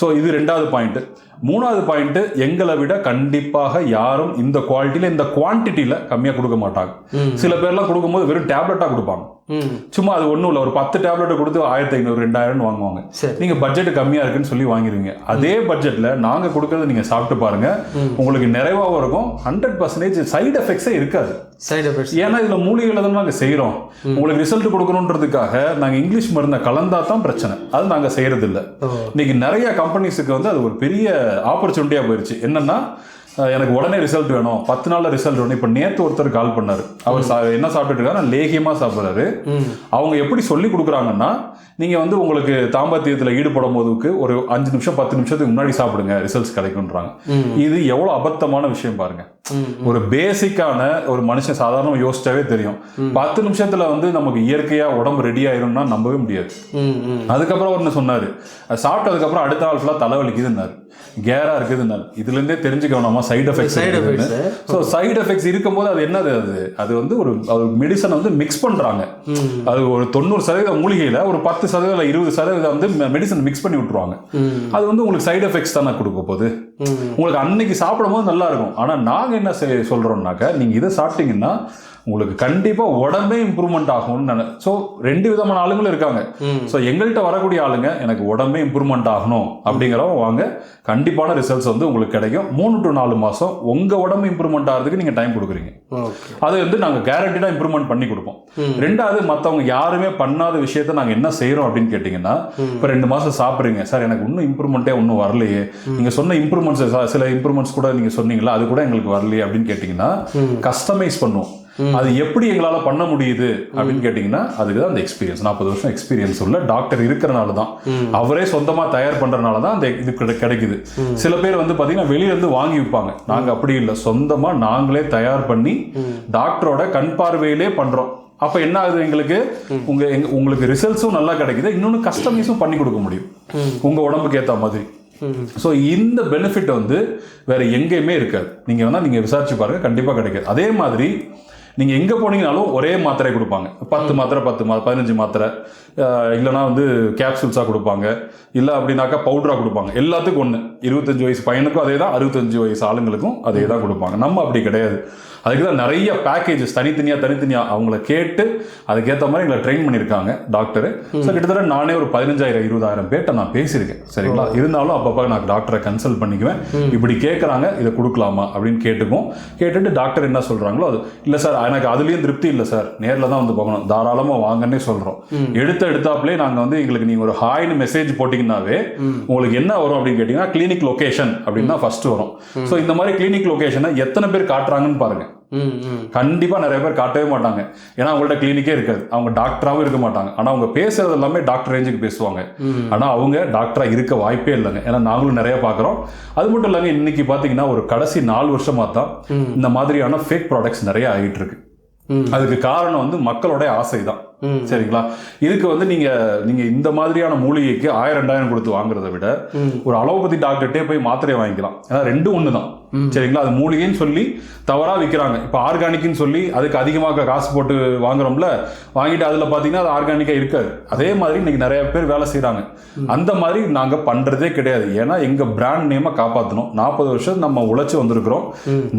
ஸோ இது 2வது பாயிண்ட். 3வது பாயிண்ட், எங்களை விட கண்டிப்பாக யாரும் இந்த குவாலிட்டியில் இந்த குவான்டிட்டியில் கம்மியாக கொடுக்க மாட்டாங்க. சில பேர்லாம் கொடுக்கும்போது வெறும் டேப்லெட்டாக கொடுப்பாங்க. சும்மா அது ஒன்றும் இல்லை, ஒரு 10 டேப்லெட் கொடுத்து 1,500 2,000 வாங்குவாங்க. நீங்க பட்ஜெட் கம்மியா இருக்குன்னு சொல்லி வாங்கிடுவீங்க. அதே பட்ஜெட்ல நாங்க கொடுக்கறது நீங்க சாப்பிட்டு பாருங்க, உங்களுக்கு நிறைவாகவும் இருக்கும். 100% சைடு எஃபெக்ட்ஸே இருக்காது. ஏன்னா இதுல மூலிகைகளை தான் நாங்க செய்யறோம். உங்களுக்கு ரிசல்ட் கொடுக்கணுன்றதுக்காக நாங்க இங்கிலீஷ் மருந்தை கலந்தா தான் பிரச்சனை. அது நாங்க செய்யறது இல்லை. இன்னைக்கு நிறைய கம்பெனிஸுக்கு வந்து அது ஒரு பெரிய ஆப்பர்ச்சுனிட்டியா போயிருச்சு. என்னன்னா, எனக்கு உடனே ரிசல்ட் வேணும், 10 நாள்ல ரிசல்ட் வேணும். இப்போ நேற்று ஒருத்தர் கால் பண்ணாரு. அவர் என்ன சாப்பிட்டுட்டு இருக்காரு, லேகியமா சாப்பிட்றாரு. அவங்க எப்படி சொல்லி கொடுக்குறாங்கன்னா, நீங்க வந்து உங்களுக்கு தாம்பத்தியத்தில் ஈடுபடும் போதுக்கு ஒரு 5 நிமிஷம் 10 நிமிஷத்துக்கு முன்னாடி சாப்பிடுங்க, ரிசல்ட்ஸ் கிடைக்கும்ன்றாங்க. இது எவ்வளவு அபத்தமான விஷயம் பாருங்க. ஒரு பேசிக்கான ஒரு மனுஷன் சாதாரண யோசிச்சாவே தெரியும், 10 நிமிஷத்துல வந்து நமக்கு இயற்கையா உடம்பு ரெடி ஆயிரும்னா நம்பவே முடியாது. அதுக்கப்புறம் ஒன்று சொன்னாரு, சாப்பிட்டதுக்கு அப்புறம் அடுத்த நாள் ஃபுல்லா தலைவலிக்குதுன்னாரு, கேரா இருக்குதுன்னாரு. இதுல இருந்தே தெரிஞ்சுக்கணுமா side effects. So side effects இருக்கும்போது அது என்னது, அது வந்து ஒரு மெடிசனை வந்து மிக்ஸ் பண்றாங்க. அது ஒரு 90% மூலிகையில ஒரு 10% 20% வந்து மெடிசன் மிக்ஸ் பண்ணி விட்டுருவாங்க. அது வந்து உங்களுக்கு சைடு எஃபெக்ட்ஸ் தானே கொடுக்க போகுது. உங்களுக்கு அன்னைக்கு சாப்பிடும் போது நல்லா இருக்கும். ஆனா நாங்க என்ன சொல்றோம்னாக்க, நீங்க இதை சாப்பிட்டீங்கன்னா உங்களுக்கு கண்டிப்பாக உடம்பே இம்ப்ரூவ்மெண்ட் ஆகும்னு ஸோ 2 விதமான ஆளுங்களும் இருக்காங்க. ஸோ எங்கள்கிட்ட வரக்கூடிய ஆளுங்க எனக்கு உடம்பே இம்ப்ரூவ்மெண்ட் ஆகணும் அப்படிங்கிறவங்க வாங்க, கண்டிப்பான ரிசல்ட்ஸ் வந்து உங்களுக்கு கிடைக்கும். 3 to 4 மாதம் உங்கள் உடம்பு இம்ப்ரூவ்மெண்ட் ஆகிறதுக்கு நீங்கள் டைம் கொடுக்குறீங்க. அது வந்து நாங்கள் கேரண்டிடாக இம்ப்ரூவ்மெண்ட் பண்ணி கொடுப்போம். 2வது, மற்றவங்க யாருமே பண்ணாத விஷயத்த நாங்கள் என்ன செய்கிறோம் அப்படின்னு கேட்டிங்கன்னா, இப்போ 2 மாதம் சாப்பிட்றீங்க சார், எனக்கு இன்னும் இம்ப்ரூவ்மெண்ட்டே ஒன்றும் வரலையே, நீங்கள் சொன்ன இம்ப்ரூவ்மெண்ட்ஸ் சில இம்ப்ரூவ்மெண்ட்ஸ் கூட நீங்கள் சொன்னீங்களா, அது கூட எங்களுக்கு வரலையே அப்படின்னு கேட்டிங்கன்னா, கஸ்டமைஸ் பண்ணுவோம். அது எப்படி எங்களால் பண்ண முடியுது அப்படின்னு கேட்டிங்கன்னா, அதுக்கு தான் அந்த எக்ஸ்பீரியன்ஸ். 40 வருஷம் எக்ஸ்பீரியன்ஸ் உள்ள டாக்டர் இருக்கிறனால தான், அவரே சொந்தமாக தயார் பண்ணுறதுனால தான் அந்த இது கிடைக்குது. சில பேர் வந்து பார்த்தீங்கன்னா வெளியிலேருந்து வாங்கி விற்பாங்க. நாங்கள் அப்படி இல்லை, சொந்தமாக நாங்களே தயார் பண்ணி டாக்டரோட கண் பார்வையிலே பண்ணுறோம். அப்போ என்ன ஆகுது, எங்களுக்கு உங்களுக்கு ரிசல்ட்ஸும் நல்லா கிடைக்குது, இன்னொன்று கஸ்டமைஸும் பண்ணி கொடுக்க முடியும் உங்கள் உடம்புக்கு ஏற்ற மாதிரி. ஸோ இந்த பெனிஃபிட் வந்து வேற எங்கேயுமே இருக்காது. நீங்கள் வேணால் நீங்கள் விசாரிச்சு பாருங்கள், கண்டிப்பாக கிடைக்காது. அதே மாதிரி நீங்கள் எங்கே போனீங்கனாலும் ஒரே மாத்திரை கொடுப்பாங்க. 10 மாத்திரை 15 மாத்திரை, இல்லைனா வந்து கேப்சூல்ஸாக கொடுப்பாங்க, இல்லை அப்படின்னாக்கா பவுடராக கொடுப்பாங்க. எல்லாத்துக்கும் ஒன்று, 25 வயசு பையனுக்கும் அதே தான், 65 வயசு ஆளுங்களுக்கும் அதே தான் கொடுப்பாங்க. நம்ம அப்படி கிடையாது. அதுக்கு தான் நிறைய பேக்கேஜஸ் தனித்தனியாக அவங்கள கேட்டு அதுக்கேற்ற மாதிரி எங்களை ட்ரெயின் பண்ணியிருக்காங்க டாக்டரு. ஸோ கிட்டத்தட்ட நானே ஒரு 15,000-20,000 பேர்ட்ட நான் பேசியிருக்கேன். சரிங்களா? இருந்தாலும் அப்பப்போ நான் டாக்டரை கன்சல்ட் பண்ணிக்குவேன். இப்படி கேட்குறாங்க, இதை கொடுக்கலாமா அப்படின்னு கேட்டுட்டு டாக்டர் என்ன சொல்கிறாங்களோ அது, இல்லை சார் எனக்கு அதுலேயும் திருப்தி இல்லை சார், நேரில் தான் வந்து பார்க்கணும், தாராளமாக வாங்கன்னே சொல்கிறோம். எடுத்தாப்லேயே நாங்கள் வந்து எங்களுக்கு நீங்கள் ஒரு ஹாய்னு மெசேஜ் போட்டிங்கன்னாவே உங்களுக்கு என்ன வரும் அப்படின்னு கேட்டிங்கன்னா, கிளினிக் லொகேஷன் அப்படின்னு தான் ஃபர்ஸ்ட் வரும். ஸோ இந்த மாதிரி கிளினிக் லொகேஷனை எத்தனை பேர் காட்டுறாங்கன்னு பாருங்க. கண்டிப்பா நிறைய பேர் காட்டவே மாட்டாங்க. ஏன்னா அவங்கள்ட்ட கிளினிக்கே இருக்காது, அவங்க டாக்டராகவும் இருக்க மாட்டாங்க. ஆனா அவங்க பேசுறது எல்லாமே டாக்டர் ரேஞ்சுக்கு பேசுவாங்க. ஆனா அவங்க டாக்டரா இருக்க வாய்ப்பே இல்லைங்க. ஏன்னா நாங்களும் நிறைய பார்க்குறோம். அது மட்டும் இல்லைங்க, இன்னைக்கு பார்த்தீங்கன்னா ஒரு கடைசி 4 வருஷமா தான் இந்த மாதிரியான ஃபேக் ப்ராடக்ட்ஸ் நிறைய ஆகிட்டு இருக்கு. அதுக்கு காரணம் வந்து மக்களோட ஆசை தான். சரிங்களா? இதுக்கு வந்து நீங்க இந்த மாதிரியான மூலிகைக்கு 1000-2000 கொடுத்து வாங்குறத விட ஒரு அலோபதி டாக்டர்கிட்டே போய் மாத்திரையை வாங்கிக்கலாம். ஏன்னா 2 ஒன்று தான். சரிங்களா? அது மூலிகைன்னு சொல்லி தவறா விற்கிறாங்க. இப்போ ஆர்கானிக்னு சொல்லி அதுக்கு அதிகமாக காசு போட்டு வாங்குறோம்ல, வாங்கிட்டு அதுல பாத்தீங்கன்னா அது ஆர்கானிக்கா இருக்காது. அதே மாதிரி இன்னைக்கு நிறைய பேர் வேலை செய்யறாங்க. அந்த மாதிரி நாங்க பண்றதே கிடையாது. ஏன்னா எங்க பிராண்ட் நேமை காப்பாற்றணும். 40 வருஷம் நம்ம உழைச்சு வந்திருக்கிறோம்.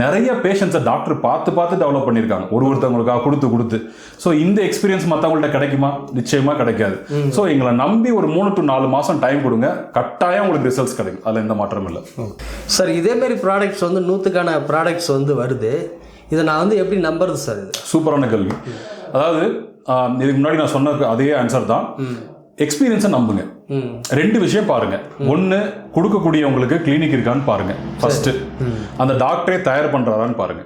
நிறைய பேஷண்ட்ஸை டாக்டர் பார்த்து டெவலப் பண்ணியிருக்காங்க, ஒருத்தவங்களுக்காக கொடுத்து. ஸோ இந்த எக்ஸ்பீரியன்ஸ் மற்றவங்கள்ட்ட கிடைக்குமா? நிச்சயமா கிடைக்காது. ஸோ எங்களை நம்பி ஒரு 3 to 4 மாசம் டைம் கொடுங்க, கட்டாயம் உங்களுக்கு ரிசல்ட்ஸ் கிடைக்கும். அதில் எந்த மாற்றமும் இல்லை சார். இதே மாதிரி ப்ராடக்ட்ஸ் வந்து 100க்கான ப்ராடக்ட்ஸ் வந்து வருது, இதை நான் வந்து எப்படி நம்புறது சார்? இது சூப்பரான கேள்வி. அதாவது இதுக்கு முன்னாடி நான் சொன்ன அதே ஆன்சர் தான். எக்ஸ்பீரியன்ஸை நம்புங்க. 2 விஷயம் பாருங்க. ஒன்று, கொடுக்கக்கூடியவங்களுக்கு கிளினிக் இருக்கான்னு பாருங்க. ஃபர்ஸ்ட் அந்த டாக்டரே தயார் பண்றாரான்னு பாருங்க.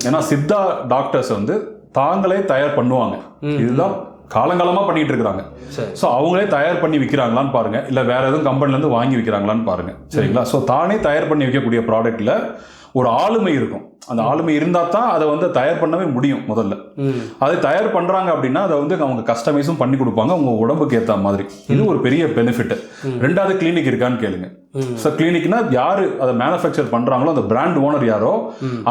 ஏன்னா சித்தா டாக்டர்ஸ் வந்து தாங்களே தயார் பண்ணுவாங்க. இதுதான் காலங்காலமா பண்ணிட்டு இருக்கிறாங்க. ஸோ அவங்களே தயார் பண்ணி விற்கிறாங்களான்னு பாருங்க, இல்லை வேற எதுவும் கம்பெனில இருந்து வாங்கி விற்கிறாங்களான்னு பாருங்க. சரிங்களா? ஸோ தானே தயார் பண்ணி விற்கக்கூடிய ப்ராடக்ட்ல ஒரு ஆளுமை இருக்கும். அந்த ஆளுமை இருந்தா தான் அதை வந்து தயார் பண்ணவே முடியும். முதல்ல அதை தயார் பண்றாங்க அப்படின்னா அதை வந்து அவங்க கஸ்டமைஸும் பண்ணி கொடுப்பாங்க உங்க உடம்புக்கு ஏற்ற மாதிரி. இது ஒரு பெரிய பெனிஃபிட். 2வது, கிளினிக் இருக்கான்னு கேளுங்க. ஸோ கிளினிக்னா யாரு அதை மேனுஃபேக்சர் பண்றாங்களோ அந்த பிராண்ட் ஓனர் யாரோ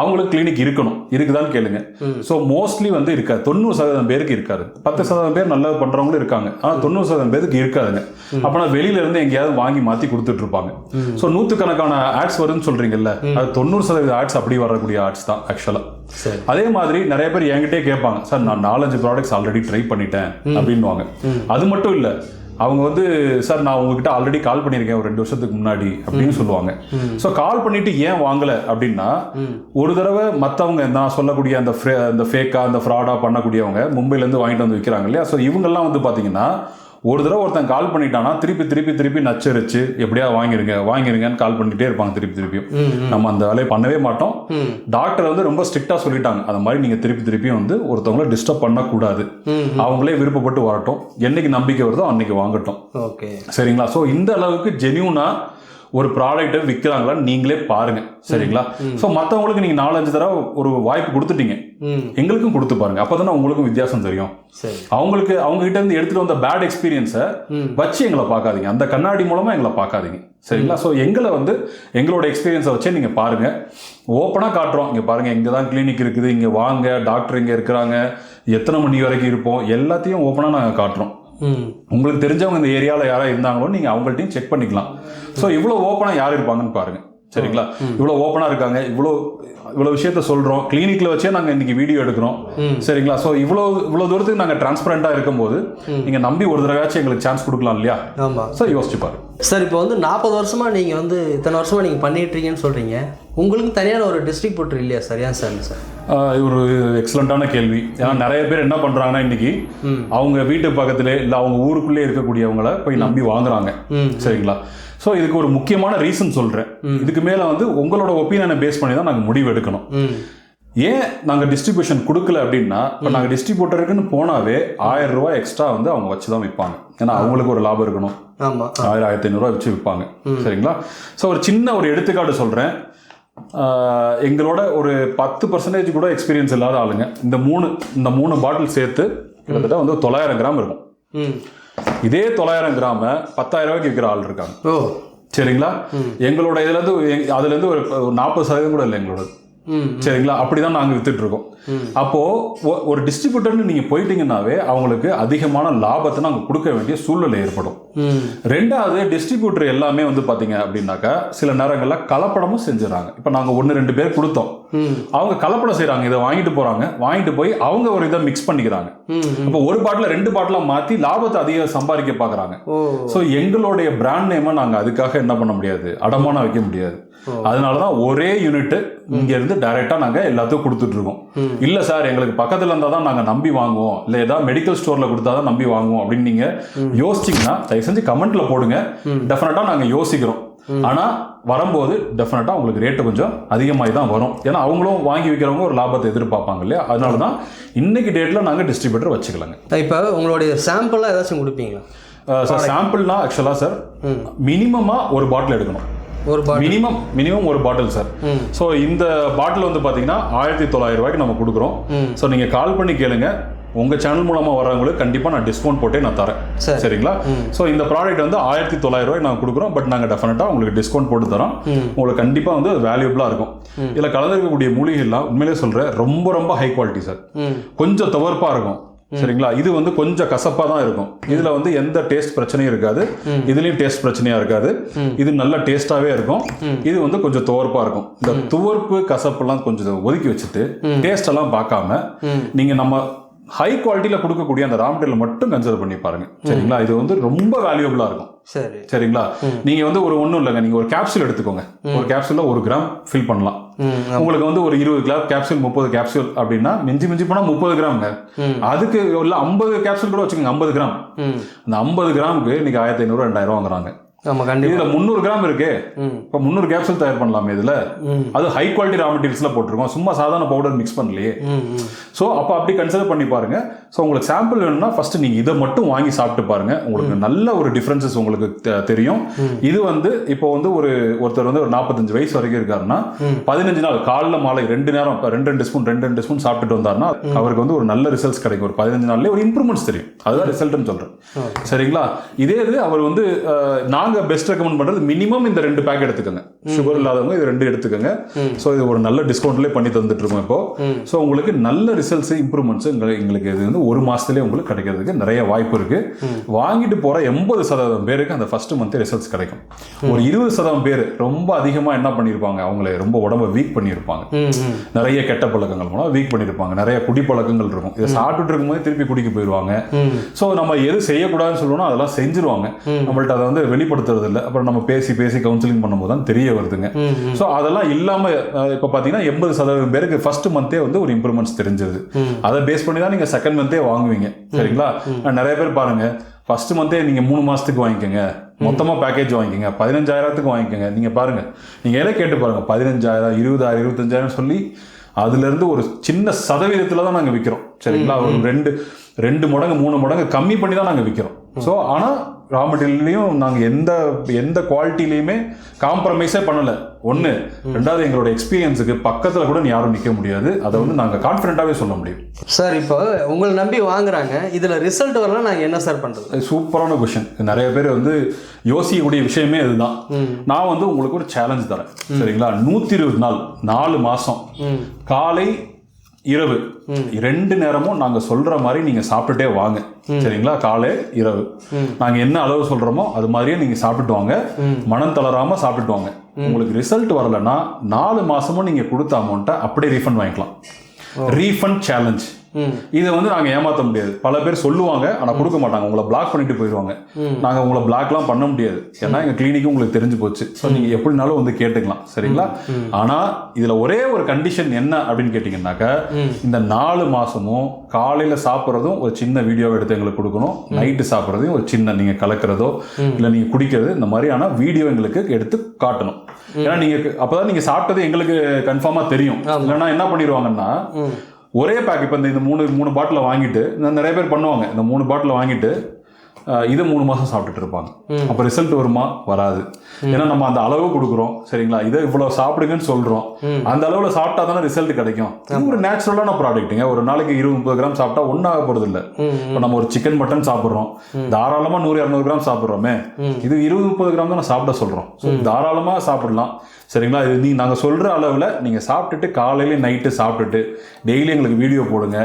அவங்களுக்கு கிளினிக் இருக்கணும். இருக்குதான்னு கேளுங்க. ஸோ மோஸ்ட்லி வந்து இருக்காது. 90% பேருக்கு இருக்காது. 10% பேர் நல்லா பண்றவங்களும் இருக்காங்க. ஆனால் 90% பேருக்கு இருக்காதுங்க. அப்பனா வெளியில இருந்து எங்கேயாவது வாங்கி மாத்தி கொடுத்துட்டு இருப்பாங்க. ஸோ 100கணக்கான ஆட்ஸ் வருதுன்னு சொல்றீங்கல்ல, அது 90% ஆட்ஸ் அப்படி வரக்கூடிய ஆட்ஸ் தான் ஆக்சுவலா. அதே மாதிரி நிறைய பேர் என்கிட்டே கேட்பாங்க, சார் நான் 4-5 ப்ராடக்ட்ஸ் ஆல்ரெடி ட்ரை பண்ணிட்டேன் அப்படின்வாங்க. அது மட்டும் இல்லை, அவங்க வந்து சார் நான் உங்ககிட்ட ஆல்ரெடி கால் பண்ணியிருக்கேன் ஒரு 2 வருஷத்துக்கு முன்னாடி அப்படின்னு சொல்லுவாங்க. ஸோ கால் பண்ணிட்டு ஏன் வாங்கலை அப்படின்னா, ஒரு தடவை மற்றவங்க நான் சொல்லக்கூடிய அந்த ஃபேக்கா அந்த ஃப்ராடா பண்ணக்கூடியவங்க மும்பைலேருந்து வாங்கிட்டு வந்து விற்கிறாங்க இல்லையா? ஸோ இவங்கெல்லாம் வந்து பார்த்தீங்கன்னா ஒரு தடவை ஒருத்தன் கால் பண்ணிட்டானா திருப்பி நச்சரிச்சு எப்படியா வாங்கிருங்கன்னு கால் பண்ணிட்டே இருப்பாங்க திருப்பியும். நம்ம அந்த வேலையை பண்ணவே மாட்டோம். டாக்டர் வந்து ரொம்ப ஸ்ட்ரிக்டா சொல்லிட்டாங்க, அந்த மாதிரி நீங்க திருப்பியும் வந்து ஒருத்தவங்களை டிஸ்டர்ப் பண்ணக்கூடாது, அவங்களே விருப்பப்பட்டு வரட்டும், என்னைக்கு நம்பிக்கை வருதோ அன்னைக்கு வாங்கட்டும். சரிங்களா? ஸோ இந்த அளவுக்கு ஜெனியூனா ஒரு ப்ராடக்ட்டை விற்கிறாங்களான்னு நீங்களே பாருங்க. சரிங்களா? ஸோ மற்றவங்களுக்கு நீங்கள் 4-5 தடவை ஒரு வாய்ப்பு கொடுத்துட்டீங்க, எங்களுக்கும் கொடுத்து பாருங்க. அப்போதானே உங்களுக்கும் வித்தியாசம் தெரியும். அவங்களுக்கு அவங்க கிட்ட இருந்து எடுத்துட்டு வந்த பேட் எக்ஸ்பீரியன்ஸை வச்சு எங்களை பார்க்காதீங்க, அந்த கண்ணாடி மூலமா எங்களை பார்க்காதீங்க. சரிங்களா? ஸோ எங்களை வந்து எங்களோட எக்ஸ்பீரியன்ஸை வச்சே நீங்கள் பாருங்க. ஓப்பனாக காட்டுறோம், இங்கே பாருங்க, இங்கே தான் கிளினிக் இருக்குது, இங்கே வாங்க, டாக்டர் இங்கே இருக்கிறாங்க, எத்தனை மணி வரைக்கும் இருப்போம், எல்லாத்தையும் ஓப்பனாக நாங்கள் காட்டுறோம். உங்களுக்கு தெரிஞ்சவங்க இந்த ஏரியாவில் யாராவது இருந்தாங்களோ நீங்கள் அவங்கள்ட்டையும் செக் பண்ணிக்கலாம். ஸோ இவ்வளோ ஓப்பனாக யார் இருப்பாங்கன்னு பாருங்க. சரிங்களா? இவ்வளோ ஓப்பனாக இருக்காங்க, இவ்வளோ விஷயத்த சொல்கிறோம், கிளினிக்கில் வச்சே நாங்கள் இன்னைக்கு வீடியோ எடுக்கிறோம், சரிங்களா? ஸோ இவ்வளோ தூரத்துக்கு நாங்கள் டிரான்ஸ்பரண்டாக இருக்கும்போது நீங்கள் நம்பி ஒரு தடவையாச்சும் எங்களுக்கு சான்ஸ் கொடுக்கலாம் இல்லையா? ஆமாம் சார், யோசிச்சு பாரு சார். இப்போ வந்து 40 வருஷமாக நீங்கள் வந்து இத்தனை வருஷமாக நீங்கள் பண்ணிட்டுருக்கீங்கன்னு சொல்கிறீங்க. உங்களுக்கு தனியான ஒரு டிஸ்ட்ரிபியூட்டர் இல்லையா சார்? ஏன் சார்? ஒரு எக்ஸலண்ட்டான கேள்வி. ஏன்னா நிறைய பேர் என்ன பண்ணுறாங்கன்னா இன்னைக்கு அவங்க வீட்டு பக்கத்திலே இல்லை அவங்க ஊருக்குள்ளே இருக்கக்கூடியவங்கள போய் நம்பி வாங்குறாங்க, சரிங்களா? ஸோ இதுக்கு ஒரு முக்கியமான ரீசன் சொல்கிறேன். இதுக்கு மேலே வந்து உங்களோட ஒப்பீனியனை பேஸ் பண்ணி தான் நாங்கள் முடிவு எடுக்கணும். ஏன் நாங்கள் டிஸ்ட்ரிபியூஷன் கொடுக்கல அப்படின்னா, இப்போ நாங்கள் டிஸ்ட்ரிபியூட்டருக்குன்னு போனாவே 1000 ரூபாய் எக்ஸ்ட்ரா வந்து அவங்க வச்சு தான் விற்பாங்க. ஏன்னா அவங்களுக்கு ஒரு லாபம் இருக்கணும். 1000-1500 வச்சு விற்பாங்க, சரிங்களா? ஸோ ஒரு சின்ன ஒரு எடுத்துக்காட்டு சொல்கிறேன். எங்களோட ஒரு 10% கூட எக்ஸ்பீரியன்ஸ் இல்லாத ஆளுங்க இந்த மூணு பாட்டில் சேர்த்து கிட்டத்தட்ட வந்து 900 கிராம் இருக்கும். இதே 900 கிராம 10,000 ரூபாய்க்கு விற்கிற ஆள் இருக்காங்க, சரிங்களா? எங்களோட அதுலேருந்து ஒரு 40% கூட இல்லை எங்களோட, சரிங்களா? அப்படிதான் நாங்கள் வித்துட்டு இருக்கோம். அப்போ ஒரு டிஸ்ட்ரிபியூட்டர்னு நீங்க போயிட்டீங்கன்னாவே அவங்களுக்கு அதிகமான லாபத்தை நாங்க கொடுக்க வேண்டிய சூழ்நிலை ஏற்படும். ரெண்டாவது, டிஸ்ட்ரிபியூட்டர் எல்லாமே வந்து பாத்தீங்க அப்படின்னாக்கா சில நேரங்கள்ல கலப்படமும் செஞ்சுறாங்க. இப்ப நாங்க 1-2 பேர் கொடுத்தோம், அவங்க கலப்படம் செய்யறாங்க, இதை வாங்கிட்டு போய் அவங்க ஒரு இதை மிக்ஸ் பண்ணிக்கிறாங்க. அப்போ ஒரு பாட்டில 2 பாட்டிலா மாத்தி லாபத்தை அதிக சம்பாதிக்க பாக்குறாங்க. ஸோ எங்களுடைய பிராண்ட் நேமை நாங்க அதுக்காக என்ன பண்ண முடியாது, அடமானம் வைக்க முடியாது. அதனாலதான் ஒரே யூனிட் இங்க இருந்து டைரக்டா நாங்க எல்லாத்துக்கும் கொடுத்துட்டு இருக்கோம். இல்ல சார், எங்களுக்கு பக்கத்துல இருந்தா தான் நாங்க நம்பி வாங்குவோம், இல்ல ஏதாவது மெடிக்கல் ஸ்டோர்ல கொடுத்தாதான் நம்பி வாங்குவோம் அப்படின்னு நீங்க யோசிச்சீங்கன்னா தயவு செஞ்சு கமெண்ட்ல போடுங்க. டெஃபினட்டா நாங்க யோசிக்கிறோம். ஆனா வரும்போது டெஃபினட்டா உங்களுக்கு ரேட்டு கொஞ்சம் அதிகமாகி தான் வரும். ஏன்னா அவங்களும் வாங்கி விற்கிறவங்க ஒரு லாபத்தை எதிர்பார்ப்பாங்க இல்லையா? அதனாலதான் இன்னைக்கு டேட்ல நாங்க டிஸ்ட்ரிபியூட்டர் வச்சுக்கலாங்க. இப்போ உங்களுடைய சாம்பிளா ஏதாச்சும் கொடுப்பீங்களா? சார், சாம்பிள்னா ஆக்சுவலா சார் மினிமமா ஒரு பாட்டில் எடுக்கணும். மினிமம் ஒரு பாட்டில் சார். ஸோ இந்த பாட்டில் வந்து பார்த்தீங்கன்னா 1900 ரூபாய்க்கு நம்ம கொடுக்குறோம். ஸோ நீங்கள் கால் பண்ணி கேளுங்க, உங்கள் சேனல் மூலமாக வரவங்களுக்கு கண்டிப்பாக நான் டிஸ்கவுண்ட் போட்டே நான் தரேன், சரிங்களா? ஸோ இந்த ப்ராடக்ட் வந்து 1900 ரூபாய்க்கு நாங்கள் கொடுக்குறோம். பட் நாங்கள் டெஃபினட்டாக உங்களுக்கு டிஸ்கவுண்ட் போட்டு தரோம். உங்களுக்கு கண்டிப்பாக வந்து வேல்யூபிளாக இருக்கும். இதில் கலந்துருக்கக்கூடிய மூலிகைலாம் உண்மையிலே சொல்கிறேன், ரொம்ப ரொம்ப ஹை குவாலிட்டி சார். கொஞ்சம் துவர்ப்பாக இருக்கும், சரிங்களா? இது வந்து கொஞ்சம் கசப்பா தான் இருக்கும். இதுல வந்து எந்த டேஸ்ட் பிரச்சனையும் இருக்காது, இதுலயும் டேஸ்ட் பிரச்சனையா இருக்காது. இது நல்ல டேஸ்டாவே இருக்கும். இது வந்து கொஞ்சம் துவர்ப்பா இருக்கும். இந்த துவர்ப்பு கசப்பு எல்லாம் கொஞ்சம் ஒதுக்கி வச்சுட்டு டேஸ்ட் எல்லாம் பார்க்காம நீங்க நம்ம ஹை குவாலிட்டியில கொடுக்கக்கூடிய அந்த ரா மெட்டீரியல் மட்டும் கன்சிடர் பண்ணி பாருங்க, சரிங்களா? இது வந்து ரொம்ப வேல்யூபிளா இருக்கும். சரிங்களா? நீங்க வந்து ஒண்ணும் இல்லைங்க, நீங்க ஒரு கேப்சூல் எடுத்துக்கோங்க. ஒரு கேப்சூல்ல 1 கிராம் ஃபில் பண்ணலாம். உங்களுக்கு வந்து ஒரு 20 கிராம் கேப்சூல், 30 கேப்சூல் அப்படின்னா மிஞ்சி போனா 30 கிராம்ங்க. அதுக்கு இல்ல 50 கேப்சூல் கூட வச்சுக்கோங்க, 50 கிராம். அந்த 50 கிராமுக்கு இன்னைக்கு 1500-2000 வாங்குறாங்க. இதுல 300 கிராம் இருக்கு. இப்ப 300 கேப்சூல் தயார் பண்ணலாமே இதுல. அது ஹை குவாலிட்டி ரா மெட்டீரியல்ஸ்ல போட்டிருக்கோம், சும்மா சாதாரண பவுடர் மிக்ஸ் பண்ணலையே. சோ அப்ப அப்படி கன்சிடர் பண்ணி பாருங்க. சோ உங்களுக்கு சாம்பிள் வேணும்னா ஃபர்ஸ்ட் நீங்க இதை மட்டும் வாங்கி சாப்பிட்டு பாருங்க, உங்களுக்கு நல்ல ஒரு டிஃபரன்சஸ் உங்களுக்கு தெரியும். இது வந்து இப்போ வந்து ஒருத்தர் வந்து ஒரு 45 வயசு வரைக்கும் இருக்காருன்னா 15 நாள் காலைல மாலை 2 நேரம் 2 ஸ்பூன் சாப்பிட்டுட்டு வந்தாருன்னா அவருக்கு வந்து ஒரு நல்ல ரிசல்ட்ஸ் கிடைக்கும். ஒரு 15 நாள்லயே ஒரு இம்ப்ரூவ்மெண்ட்ஸ் தெரியும். அதுதான் ரிசல்ட்னு சொல்றேன், சரிங்களா? இதே இது அவர் வந்து நாங்க பெஸ்ட் ரெக்கமெண்ட் பண்றது மினிமம் இந்த 2 பேக் எடுத்துக்கோங்க. சுகர் இல்லாதவங்க இது 2 எடுத்துக்கோங்க. சோ இது ஒரு நல்ல டிஸ்கவுண்ட்லயே பண்ணி தந்துட்டு இருக்கோம் இப்போ. சோ உங்களுக்கு நல்ல ரிசல்ட்ஸ், இம்ப்ரூவ்மெண்ட்ஸ் எங்களுக்கு இது வந்து 1 மாசத்துலயே உங்களுக்கு கிடைக்கிறதுக்கு நிறைய வாய்ப்பு இருக்கு. வாங்கிட்டு போற 80% பேருக்கு அந்த ஃபர்ஸ்ட் மந்த் ரிசல்ட்ஸ் கிடைக்கும். ஒரு 20% பேர் ரொம்ப அதிகமா என்ன பண்ணிருப்பாங்க, அவங்களை ரொம்ப உடம்ப வீக் பண்ணிருப்பாங்க. நிறைய கெட்ட பழக்கங்கள் மூலம் வீக் பண்ணிருப்பாங்க. நிறைய குடிப்பழக்கங்கள் இருக்கும். இதை சாப்பிட்டு இருக்கும்போது திருப்பி குடிக்க போயிடுவாங்க. சோ நம்ம எது செய்யக்கூடாதுன்னு சொல்லணும் அதெல்லாம் செஞ்சிருவாங்க. நம்மள்ட்ட அதை வந்து வெளிப்படுத்துறது இல்லை. அப்புறம் நம்ம பேசி கவுன்சிலிங் பண்ணும்போது தான் தெரிய வருதுங்க. ஸோ அதெல்லாம் இல்லாம இப்போ பார்த்தீங்கன்னா 80% பேருக்கு ஃபர்ஸ்ட் மந்தே வந்து ஒரு இம்ப்ரூவ்மெண்ட்ஸ் தெரிஞ்சது. அதை பேஸ் பண்ணி தான் நீங்க செகண்ட் மந்தே வாங்குவீங்க, சரிங்களா? நிறைய பேர் பாருங்க, ஃபர்ஸ்ட் மந்தே நீங்க 3 மாசத்துக்கு வாங்கிக்கோங்க, மொத்தமா பேக்கேஜ் வாங்கிக்கோங்க, 15,000க்கு வாங்கிக்கோங்க. நீங்க பாருங்க, நீங்க எதை கேட்டு பாருங்க, 15,000, 20,000, 25,000 சொல்லி அதுல இருந்து ஒரு சின்ன சதவீதத்துல தான் நாங்க விற்கிறோம், சரிங்களா? ஒரு 2 மடங்கு 3 மடங்கு கம்மி பண்ணி தான் நாங்க விற்கிறோம். ஸோ ஆனா ரா மெட்டீரியல்லையும் நாங்கள் எந்த குவாலிட்டிலையுமே காம்ப்ரமைஸே பண்ணலை. ஒன்று. ரெண்டாவது, எங்களோட எக்ஸ்பீரியன்ஸுக்கு பக்கத்தில் கூட யாரும் நிற்க முடியாது. அதை வந்து நாங்கள் கான்ஃபிடென்ட்டாகவே சொல்ல முடியும். சார், இப்போ உங்களை நம்பி வாங்குறாங்க, இதில் ரிசல்ட் வரலாம், நாங்கள் என்ன சார் பண்ணுறது? சூப்பரான கொஷின். நிறைய பேர் வந்து யோசிக்கக்கூடிய விஷயமே இதுதான். நான் வந்து உங்களுக்கு ஒரு சேலஞ்ச் தரேன், சரிங்களா? 120 நாள் 4 மாதம் காலை இரவு 2 நேரமும் நாங்க சொல்ற மாதிரி நீங்க சாப்பிட்டுட்டே வாங்க, சரிங்களா? காலை இரவு நாங்க என்ன அளவு சொல்றோமோ அது மாதிரியே நீங்க சாப்பிட்டு வாங்க. மனம் தளராம சாப்பிட்டு வாங்க. உங்களுக்கு ரிசல்ட் வரலைன்னா 4 மாசமும் நீங்க கொடுத்த அமௌண்ட்டை அப்படியே ரீஃபண்ட் வாங்கிக்கலாம். Refund challenge. இதை வந்து நாங்க ஏமாற்ற முடியாது. பல பேர் சொல்லுவாங்க ஆனா கொடுக்க மாட்டாங்க, உங்களை பிளாக் பண்ணிட்டு போயிடுவாங்க. நாங்க உங்களை பிளாக்லாம் பண்ண முடியாது, ஏன்னா எங்க கிளினிக்கும் உங்களுக்கு தெரிஞ்சு போச்சு. ஸோ நீங்க எப்படினாலும் வந்து கேட்டுக்கலாம், சரிங்களா? ஆனா இதுல ஒரே ஒரு கண்டிஷன் என்ன அப்படின்னு கேட்டீங்கன்னாக்க, இந்த 4 மாசமும் காலையில சாப்பிட்றதும் ஒரு சின்ன வீடியோவை எடுத்து எங்களுக்கு கொடுக்கணும், நைட்டு சாப்பிட்றதையும் ஒரு சின்ன நீங்க கலக்கிறதோ இல்லை நீங்க குடிக்கிறது இந்த மாதிரியான வீடியோ எங்களுக்கு எடுத்து காட்டணும். ஏன்னா நீங்க அப்பதான் நீங்க சாப்பிட்டது எங்களுக்கு கன்ஃபார்மா தெரியும். இல்லைன்னா என்ன பண்ணிடுவாங்கன்னா, ஒரே பேக் இப்போ இந்த மூணு பாட்டில் வாங்கிட்டு நிறைய பேர் பண்ணுவாங்க, இந்த 3 பாட்டில் வாங்கிட்டு இதை 3 மாதம் சாப்பிட்டுட்டு இருப்பாங்க. அப்போ ரிசல்ட் வருமா? வராது. ஏன்னா நம்ம அந்த அளவு கொடுக்குறோம், சரிங்களா? இதை இவ்வளோ சாப்பிடுங்கன்னு சொல்கிறோம், அந்த அளவில் சாப்பிட்டா தானே ரிசல்ட் கிடைக்கும். இது ஒரு நேச்சுரலான ப்ராடக்ட்டுங்க. ஒரு நாளைக்கு 20-30 கிராம் சாப்பிட்டா ஒன்றும் ஆக போகிறது இல்லை. இப்போ நம்ம ஒரு சிக்கன் மட்டன் சாப்பிட்றோம், தாராளமாக 100-200 கிராம் சாப்பிட்றோமே. இது 20-30 கிராம் தான் நான் சாப்பிட சொல்கிறோம். ஸோ தாராளமாக சாப்பிடலாம், சரிங்களா? இது நாங்கள் சொல்கிற அளவில் நீங்கள் சாப்பிட்டுட்டு காலையில நைட்டு சாப்பிட்டுட்டு டெய்லி எங்களுக்கு வீடியோ போடுங்க.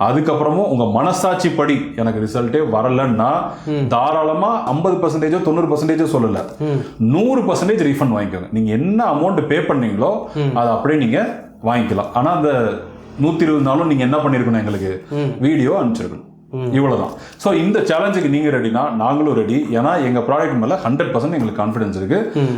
அதுக்கப்புறமும் உங்க மனசாட்சி படி எனக்கு ரிசல்ட்டே வரலன்னா தாராளமா 50% 90% சொல்லல, 100% ரீஃபண்ட் வாங்கிக்கோங்க. நீங்க என்ன அமௌண்ட் பே பண்ணீங்களோ அதை அப்படியே நீங்க வாங்கிக்கலாம். ஆனா அந்த 120 நாளும் நீங்க என்ன பண்ணிருக்கணும், எங்களுக்கு வீடியோ அனுப்பிச்சிருக்கணும். இவ்வளவுதான். ஸோ இந்த சேலஞ்சுக்கு நீங்க ரெடினா நாங்களும் ரெடி. ஏன்னா எங்க ப்ராடக்ட் மேல 100% எங்களுக்கு கான்ஃபிடன்ஸ் இருக்கு,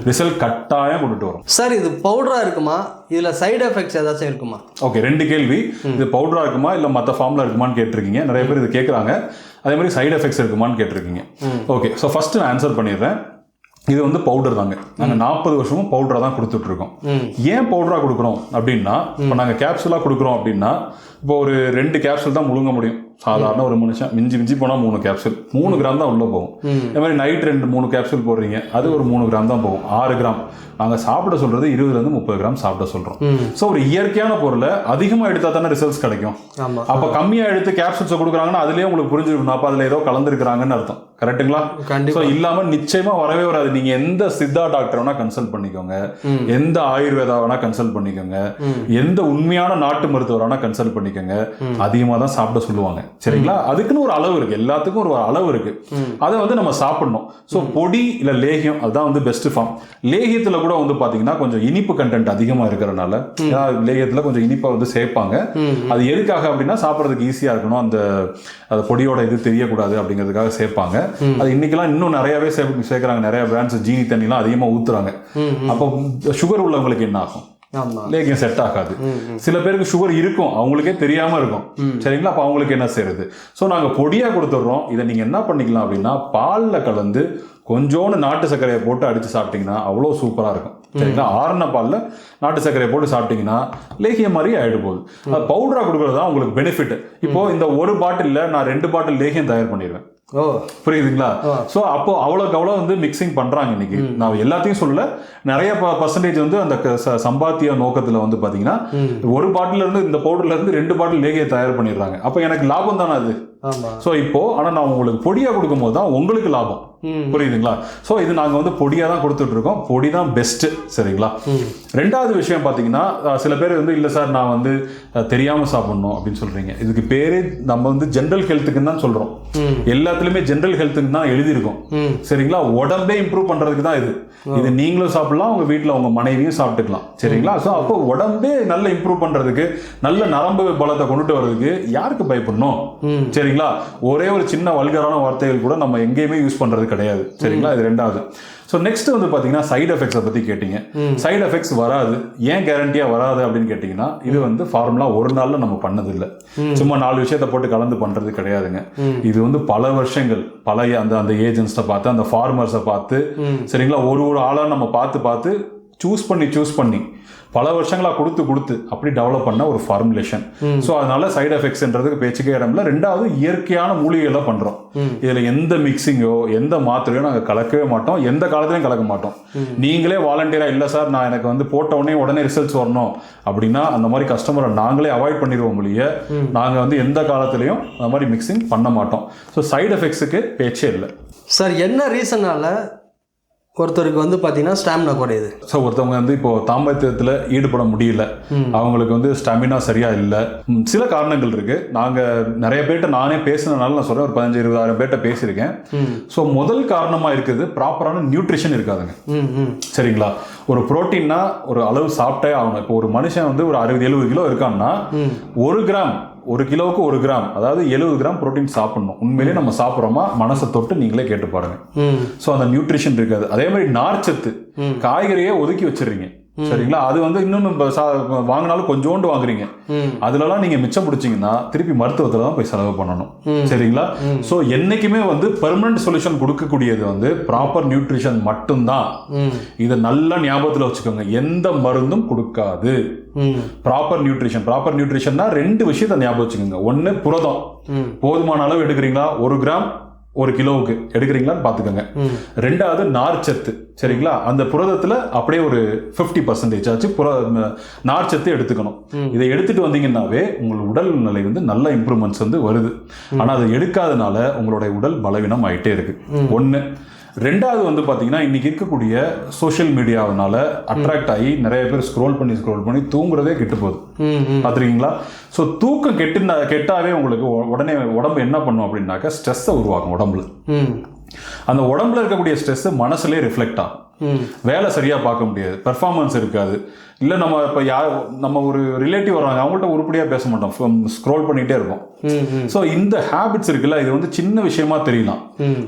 ரிசல்ட் கட்டாயம் கொண்டுட்டு வரும். சார் இது பவுடரா இருக்குமா, இதுல சைடு எஃபெக்ட்ஸ் ஏதாச்சும் இருக்குமா? ஓகே, 2 கேள்வி. இது பவுடரா இருக்குமா இல்ல மற்ற ஃபார்ம்ல இருக்குமான்னு கேட்டிருக்கீங்க. நிறைய பேர் இது கேட்குறாங்க. அதே மாதிரி சைடு எஃபெக்ட்ஸ் இருக்குமான்னு கேட்டிருக்கீங்க. ஓகே, ஸோ ஃபர்ஸ்ட் நான் ஆன்சர் பண்ணிடுறேன். இது வந்து பவுடர் தாங்க. நாங்கள் 40 வருஷமும் பவுடரா தான் கொடுத்துட்டு இருக்கோம். ஏன் பவுடரா கொடுக்குறோம் அப்படின்னா, இப்போ நாங்கள் கேப்சூலா கொடுக்குறோம் அப்படின்னா, இப்போ ஒரு 2 கேப்சூல் தான் முழுங்க முடியும். சாதாரண ஒரு மனுஷன் மிஞ்சி போனால் 3 கேப்சூல், 3 கிராம் தான் உள்ள போகும். அதே மாதிரி நைட் 2-3 கேப்சூல் போடுறீங்க, அது ஒரு 3 கிராம் தான் போகும். 6 கிராம். நாங்கள் சாப்பிட சொல்றது 20-30 கிராம் சாப்பிட சொல்றோம். ஸோ ஒரு இயற்கையான பொருளை அதிகமாக எடுத்தா தானே ரிசல்ட்ஸ் கிடைக்கும். அப்போ கம்மியா எடுத்து கேப்சூல்ஸ் கொடுக்குறாங்கன்னா அதுலயே உங்களுக்கு புரிஞ்சிருக்கணும், அப்போ அதுல ஏதோ கலந்துருக்காங்கன்னு அர்த்தம். கரெக்டுங்களா? ஸோ இல்லாம நிச்சயமா வரவே வராது. நீங்க எந்த சித்தா டாக்டர் வேணா கன்சல்ட் பண்ணிக்கோங்க, எந்த ஆயுர்வேதா வேணா கன்சல்ட் பண்ணிக்கோங்க, எந்த உண்மையான நாட்டு மருத்துவர் வேணா கன்சல்ட் பண்ணிக்கோங்க, அதிகமாக தான் சாப்பிட சொல்லுவாங்க, சரிங்களா? அதுக்குன்னு ஒரு அளவு இருக்கு, எல்லாத்துக்கும் ஒரு அளவு இருக்கு. அதை வந்து நம்ம சாப்பிடணும். ஸோ பொடி இல்ல லேகியம் அதுதான் வந்து பெஸ்ட் ஃபார்ம். லேகியத்துல கூட வந்து பாத்தீங்கன்னா கொஞ்சம் இனிப்பு கண்டென்ட் அதிகமா இருக்கிறதுனால லேகியத்துல கொஞ்சம் இனிப்பா வந்து சேர்ப்பாங்க. அது எதுக்காக அப்படின்னா சாப்பிட்றதுக்கு ஈஸியா இருக்கணும், அந்த பொடியோட இது தெரியக்கூடாது அப்படிங்கிறதுக்காக சேர்ப்பாங்க. அது இன்னைக்கெல்லாம் இன்னும் நிறையவே சேர்க்கிறாங்க. நிறைய பிராண்ட்ஸ் ஜீனி தண்ணிலாம் அதிகமா ஊத்துறாங்க. அப்போ சுகர் உள்ளவங்களுக்கு என்ன ஆகும்? லேகியம் செட் ஆகாது. சில பேருக்கு சுகர் இருக்கும், அவங்களுக்கே தெரியாம இருக்கும், சரிங்களா? அப்ப அவங்களுக்கு என்ன செய்யறது? ஸோ நாங்க பொடியா கொடுத்துட்றோம். இதை நீங்க என்ன பண்ணிக்கலாம் அப்படின்னா, பால்ல கலந்து கொஞ்சோண்டு நாட்டு சர்க்கரையை போட்டு அடிச்சு சாப்பிட்டீங்கன்னா அவ்வளோ சூப்பரா இருக்கும், சரிங்களா? ஆறுன பால்ல நாட்டு சர்க்கரையை போட்டு சாப்பிட்டீங்கன்னா லேகியம் மாதிரி ஆயிடு போகுது. அது பவுடரா கொடுக்கறது தான் உங்களுக்கு பெனிஃபிட். இப்போ இந்த ஒரு பாட்டில்ல நான் 2 பாட்டில் லேகியம் தயார் பண்ணிடுவேன். புரியுதுங்களா? சோ அப்போ அவ்வளவுக்கு அவ்வளவு வந்து மிக்சிங் பண்றாங்க. இன்னைக்கு நான் எல்லாத்தையும் சொல்லல, நிறைய பர்சன்டேஜ் வந்து அந்த சம்பாத்திய நோக்கத்துல வந்து பாத்தீங்கன்னா ஒரு பாட்டில இருந்து இந்த பவுடர்ல இருந்து 2 பாட்டில் லேகியை தயார் பண்ணிடுறாங்க. அப்ப எனக்கு லாபம் தானே அது. சோ இப்போ ஆனா நான் உங்களுக்கு பொடியா கொடுக்கும் போது தான் உங்களுக்கு லாபம். புரியுதுங்களா? சோ இது நாங்க வந்து பொடியா தான் கொடுத்துட்டு இருக்கோம். பொடி தான் பெஸ்ட், சரிங்களா? ரெண்டாவது விஷயம் பாத்தீங்கன்னா, சில பேர் வந்து இல்ல சார் நான் வந்து தெரியாம சாப்பிடணும் அப்படின்னு சொல்றீங்க. இதுக்கு பேரே நம்ம வந்து ஜெனரல் ஹெல்த்துக்குன்னு தான் சொல்றோம். எல்லாத்துலயுமே ஜெனரல் ஹெல்த்துக்கு தான் எழுதியிருக்கோம், சரிங்களா? உடம்பே இம்ப்ரூவ் பண்றதுக்கு தான் இது. இது நீங்களும் சாப்பிடலாம், உங்க வீட்டுல உங்க மனைவியும் சாப்பிட்டுக்கலாம், சரிங்களா? சோ அப்போ உடம்பே நல்ல இம்ப்ரூவ் பண்றதுக்கு, நல்ல நரம்பு பலத்தை கொண்டுட்டு வர்றதுக்கு யாருக்கு பயப்படணும், சரிங்களா? ஒரே ஒரு சின்ன வல்கரான வார்த்தைகள் கூட நம்ம எங்கேயுமே யூஸ் பண்றது கிடையாது, சரிங்களா? இது ரெண்டாவது. ஸோ நெக்ஸ்ட் வந்து பார்த்தீங்கன்னா சைடு எஃபெக்ட்ஸை பற்றி கேட்டீங்க. சைடு எஃபெக்ட்ஸ் வராது, ஏன் கேரண்டியாக வராது அப்படின்னு கேட்டிங்கன்னா, இது வந்து ஃபார்முலா ஒரு நாளில் நம்ம பண்ணதில்லை, சும்மா 4 விஷயத்தை போட்டு கலந்து பண்ணுறது கிடையாதுங்க. இது வந்து பல வருஷங்கள், பல அந்த ஏஜென்ட்ஸை பார்த்து, அந்த ஃபார்மர்ஸை பார்த்து, சரிங்களா, ஒரு ஆளாக நம்ம பார்த்து சூஸ் பண்ணி பல வருஷங்களா கொடுத்து அப்படி டெவலப் பண்ண ஒரு ஃபார்முலேஷன். ஸோ அதனால சைடு எஃபெக்ட்ஸ்ன்றதுக்கு பேச்சுக்கே இடம்ல. ரெண்டாவது இயற்கையான மூலிகைகளை பண்றோம். இதுல எந்த மிக்சிங்கோ எந்த மாத்திரையோ நாங்கள் கலக்கவே மாட்டோம், எந்த காலத்திலையும் கலக்க மாட்டோம். நீங்களே வாலண்டியரா இல்ல சார் நான் எனக்கு வந்து போட்ட உடனே ரிசல்ட்ஸ் வரணும் அப்படின்னா அந்த மாதிரி கஸ்டமரை நாங்களே அவாய்ட் பண்ணிடுவோம் இல்லையே. நாங்க வந்து எந்த காலத்திலையும் அந்த மாதிரி மிக்சிங் பண்ண மாட்டோம். ஸோ சைடு எஃபெக்ட்ஸுக்கு பேச்சே இல்லை. சார் என்ன ரீசனால ஒருத்தருக்கு வந்து பார்த்தீங்கன்னா ஸ்டாமினா குறையுது. ஸோ ஒருத்தவங்க வந்து இப்போ தாம்பத்தியத்தில் ஈடுபட முடியல, அவங்களுக்கு வந்து ஸ்டாமினா சரியா இல்லை, சில காரணங்கள் இருக்கு. நாங்கள் நிறைய பேர்கிட்ட நானே பேசினதுனால நான் சொல்றேன், ஒரு 15,000-20,000 பேர்கிட்ட பேசியிருக்கேன். ஸோ முதல் காரணமா இருக்குது ப்ராப்பரான நியூட்ரிஷன் இருக்காதுங்க. சரிங்களா? ஒரு புரோட்டீன்னா ஒரு அளவு சாப்பிட்டே ஆகணும். இப்போ ஒரு மனுஷன் வந்து ஒரு 60-70 கிலோ இருக்கான்னா 1 கிலோவுக்கு 1 கிராம், அதாவது 70 கிராம் புரோட்டீன் சாப்பிடணும். உண்மையிலேயே நம்ம சாப்பிட்றோமா மனசை தொட்டு நீங்களே கேட்டு பாருங்க. ஸோ அந்த நியூட்ரிஷன் இருக்காது. அதே மாதிரி நார்ச்சத்து, காய்கறியே ஒதுக்கி வச்சிடுறீங்க. சரிங்களா? அது வந்து இன்னொன்னு வாங்கினாலும் கொஞ்சோண்டு வாங்குறீங்க, அதுலலாம் நீங்க மிச்சம் பிடிச்சிங்கன்னா திருப்பி மருத்துவத்துல தான் போய் செலவு பண்ணணும். சரிங்களா? ஸோ என்னைக்குமே வந்து பெர்மனன்ட் சொல்யூஷன் கொடுக்கக்கூடியது வந்து ப்ராப்பர் நியூட்ரிஷன் மட்டும்தான். இதை நல்லா ஞாபகத்தில் வச்சுக்கோங்க. எந்த மருந்தும் கொடுக்காது. ப்ராப்பர் நியூட்ரிஷன்னா 2 விஷயத்தை ஞாபகம் வச்சுக்கோங்க. ஒன்னு புரதம், போதுமான அளவு எடுக்கிறீங்களா, 1 கிராம் 1 கிலோவுக்கு எடுக்கிறீங்களான்னு பார்த்துக்கோங்க. 2வது நார்ச்சத்து. சரிங்களா? அந்த புரதத்தில் அப்படியே ஒரு 50% ஆச்சு நார்ச்சத்து எடுத்துக்கணும். இதை எடுத்துட்டு வந்தீங்கன்னாவே உங்கள் உடல் நிலை வந்து நல்ல இம்ப்ரூவ்மெண்ட்ஸ் வந்து வருது. ஆனால் அதை எடுக்காதனால உங்களுடைய உடல் பலவீனம் ஆகிட்டே இருக்கு. 1. 2வது வந்து பார்த்தீங்கன்னா இன்னைக்கு இருக்கக்கூடிய சோஷியல் மீடியாவினால அட்ராக்ட் ஆகி நிறைய பேர் ஸ்க்ரோல் பண்ணி தூங்குறதே கெட்டு போகுது. பார்த்துருக்கீங்களா? ஸோ தூக்கம் கெட்டாவே உங்களுக்கு உடனே உடம்பு என்ன பண்ணும் அப்படின்னாக்கா ஸ்ட்ரெஸ்ஸை உருவாக்கும் உடம்புல. அந்த உடம்புல இருக்கக்கூடிய ஸ்ட்ரெஸ் மனசுலேயே ரிஃப்ளெக்ட் ஆகும். வேலை சரியா பார்க்க முடியாது, பெர்ஃபார்மன்ஸ் இருக்காது. இல்லை நம்ம இப்போ நம்ம ஒரு ரிலேட்டிவ் வர்றாங்க, அவங்கள்ட்ட உருப்படியாக பேச மாட்டோம், ஸ்க்ரோல் பண்ணிகிட்டே இருப்போம். ஸோ இந்த ஹேபிட்ஸ் இருக்குல்ல, இது வந்து சின்ன விஷயமா தெரியலாம்,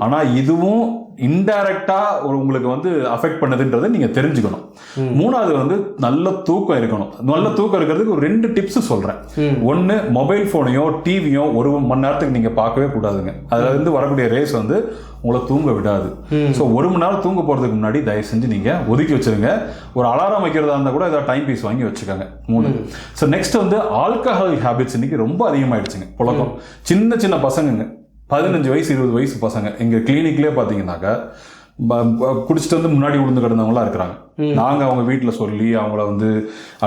ஆனால் இதுவும் இன்டைரக்டா உங்களுக்கு வந்து அஃபெக்ட் பண்ணுதுன்றதை நீங்க தெரிஞ்சுக்கணும். 3வது வந்து நல்ல தூக்கம் இருக்கணும். நல்ல தூக்கம் இருக்கிறதுக்கு ஒரு 2 டிப்ஸ் சொல்றேன். 1, மொபைல் போனையோ டிவியோ 1 மணி நேரத்துக்கு நீங்க பார்க்கவே கூடாதுங்க. அதுல இருந்து வரக்கூடிய ரேஸ் வந்து உங்களை தூங்க விடாது. ஸோ 1 மணி நேரம் தூங்க போறதுக்கு முன்னாடி தயவு செஞ்சு நீங்க ஒதுக்கி வச்சிருங்க. ஒரு அலாரம் வைக்கிறதா இருந்தா கூட ஏதாவது டைம் பீஸ் வாங்கி வச்சுக்கோங்க. 3. ஸோ நெக்ஸ்ட் வந்து ஆல்கஹால் ஹேபிட்ஸ் இன்னைக்கு ரொம்ப அதிகமாயிடுச்சுங்க. புழக்கம் சின்ன பசங்க 15 வயசு 20 வயசு பசங்க எங்க கிளினிக்லேயே பார்த்தீங்கன்னாக்கா குடிச்சிட்டு வந்து முன்னாடி விழுந்து கிடந்தவங்களாம் இருக்கிறாங்க. நாங்கள் அவங்க வீட்டில் சொல்லி அவங்கள வந்து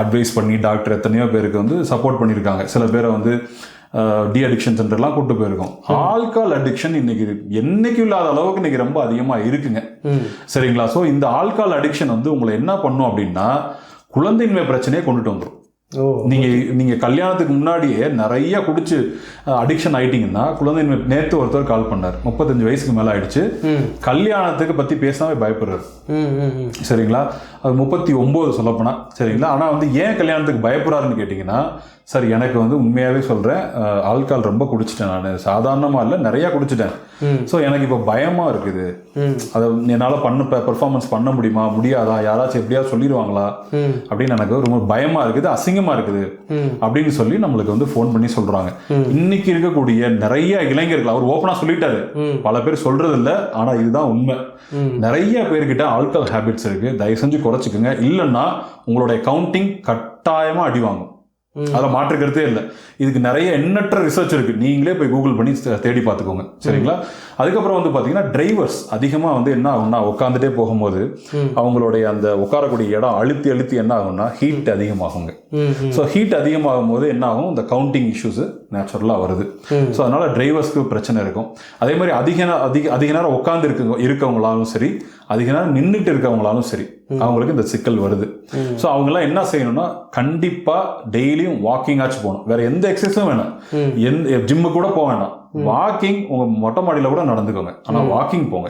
அட்வைஸ் பண்ணி டாக்டர் எத்தனையோ பேருக்கு வந்து சப்போர்ட் பண்ணியிருக்காங்க. சில பேரை வந்து டி அடிக்ஷன் சென்டர்லாம் கூட்டு போயிருக்கோம். ஆல்கஹால் அடிக்ஷன் இன்னைக்கு என்னைக்கும் இல்லாத அளவுக்கு இன்னைக்கு ரொம்ப அதிகமாக இருக்குங்க. சரிங்களா? ஸோ இந்த ஆல்கஹால் அடிக்ஷன் வந்து உங்களை என்ன பண்ணும் அப்படின்னா குழந்தையின்மை பிரச்சனையை கொண்டுட்டு வந்துடும். நீங்க கல்யாணத்துக்கு முன்னாடியே நிறைய குடிச்சு அடிக்ஷன் ஆயிட்டீங்கன்னா குழந்தையின்மை. நேற்று ஒருத்தர் கால் பண்ணார், 35 வயசுக்கு மேல ஆயிடுச்சு, கல்யாணத்துக்கு பத்தி பேசாம பயப்படுறாரு. சரிங்களா? அது 39 சொல்லப்போனா. சரிங்களா? ஆனா வந்து ஏன் கல்யாணத்துக்கு பயப்படுறாருன்னு கேட்டீங்கன்னா, சார் எனக்கு வந்து உண்மையாவே சொல்றேன், ஆல்கஹால் ரொம்ப குடிச்சிட்டேன், நான் சாதாரணமா இல்லை நிறைய குடிச்சிட்டேன். ஸோ எனக்கு இப்போ பயமா இருக்குது, அதை என்னால் பெர்ஃபார்மன்ஸ் பண்ண முடியுமா முடியாதா, யாராச்சும் எப்படியா சொல்லிடுவாங்களா அப்படின்னு எனக்கு ரொம்ப பயமா இருக்குது, அசிங்கமா இருக்குது அப்படின்னு சொல்லி நம்மளுக்கு வந்து ஃபோன் பண்ணி சொல்றாங்க. இன்னைக்கு இருக்கக்கூடிய நிறைய இளைஞர்கள், அவர் ஓப்பனா சொல்லிட்டாரு, பல பேர் சொல்றது இல்லை, ஆனா இதுதான் உண்மை. நிறைய பேர்கிட்ட ஆல்கஹால் ஹேபிட்ஸ் இருக்கு. தயவு செஞ்சு குறைச்சிக்கோங்க, இல்லைன்னா உங்களுடைய கவுண்டிங் கட்டாயமா அடி வாங்கும். அதில் மாற்றுக்கிறதே இல்லை. இதுக்கு நிறைய எண்ணற்ற ரிசர்ச் இருக்கு, நீங்களே போய் கூகுள் பண்ணி தேடி பார்த்துக்கோங்க. சரிங்களா? அதுக்கப்புறம் வந்து பார்த்தீங்கன்னா டிரைவர்ஸ் அதிகமாக வந்து என்ன ஆகும்னா உட்காந்துட்டே போகும்போது அவங்களுடைய அந்த உட்காரக்கூடிய இடம் அழுத்தி என்ன ஆகும்னா ஹீட் அதிகமாகுங்க. ஸோ ஹீட் அதிகமாகும் போது என்ன ஆகும், இந்த கவுண்டிங் இஷ்யூஸ் நேச்சுரலாக வருது. ஸோ அதனால டிரைவர்ஸ்க்கு பிரச்சனை இருக்கும். அதே மாதிரி அதிக நேரம் உட்காந்து இருக்கவங்களாலும் சரி, அதிக நேரம் நின்றுட்டு இருக்கவங்களாலும் சரி, அவங்களுக்கு இந்த சிக்கல் வருது. ஸோ அவங்கெல்லாம் என்ன செய்யணும்னா கண்டிப்பாக டெய்லியும் வாக்கிங் ஆச்சு போகணும். வேற எந்த எக்ஸசைஸும் வேணாம், ஜிம்மு கூட போக வேணாம், வாக்கிங் உங்க மொட்டை மாடியில் கூட நடந்துக்கோங்க, ஆனால் வாக்கிங் போங்க.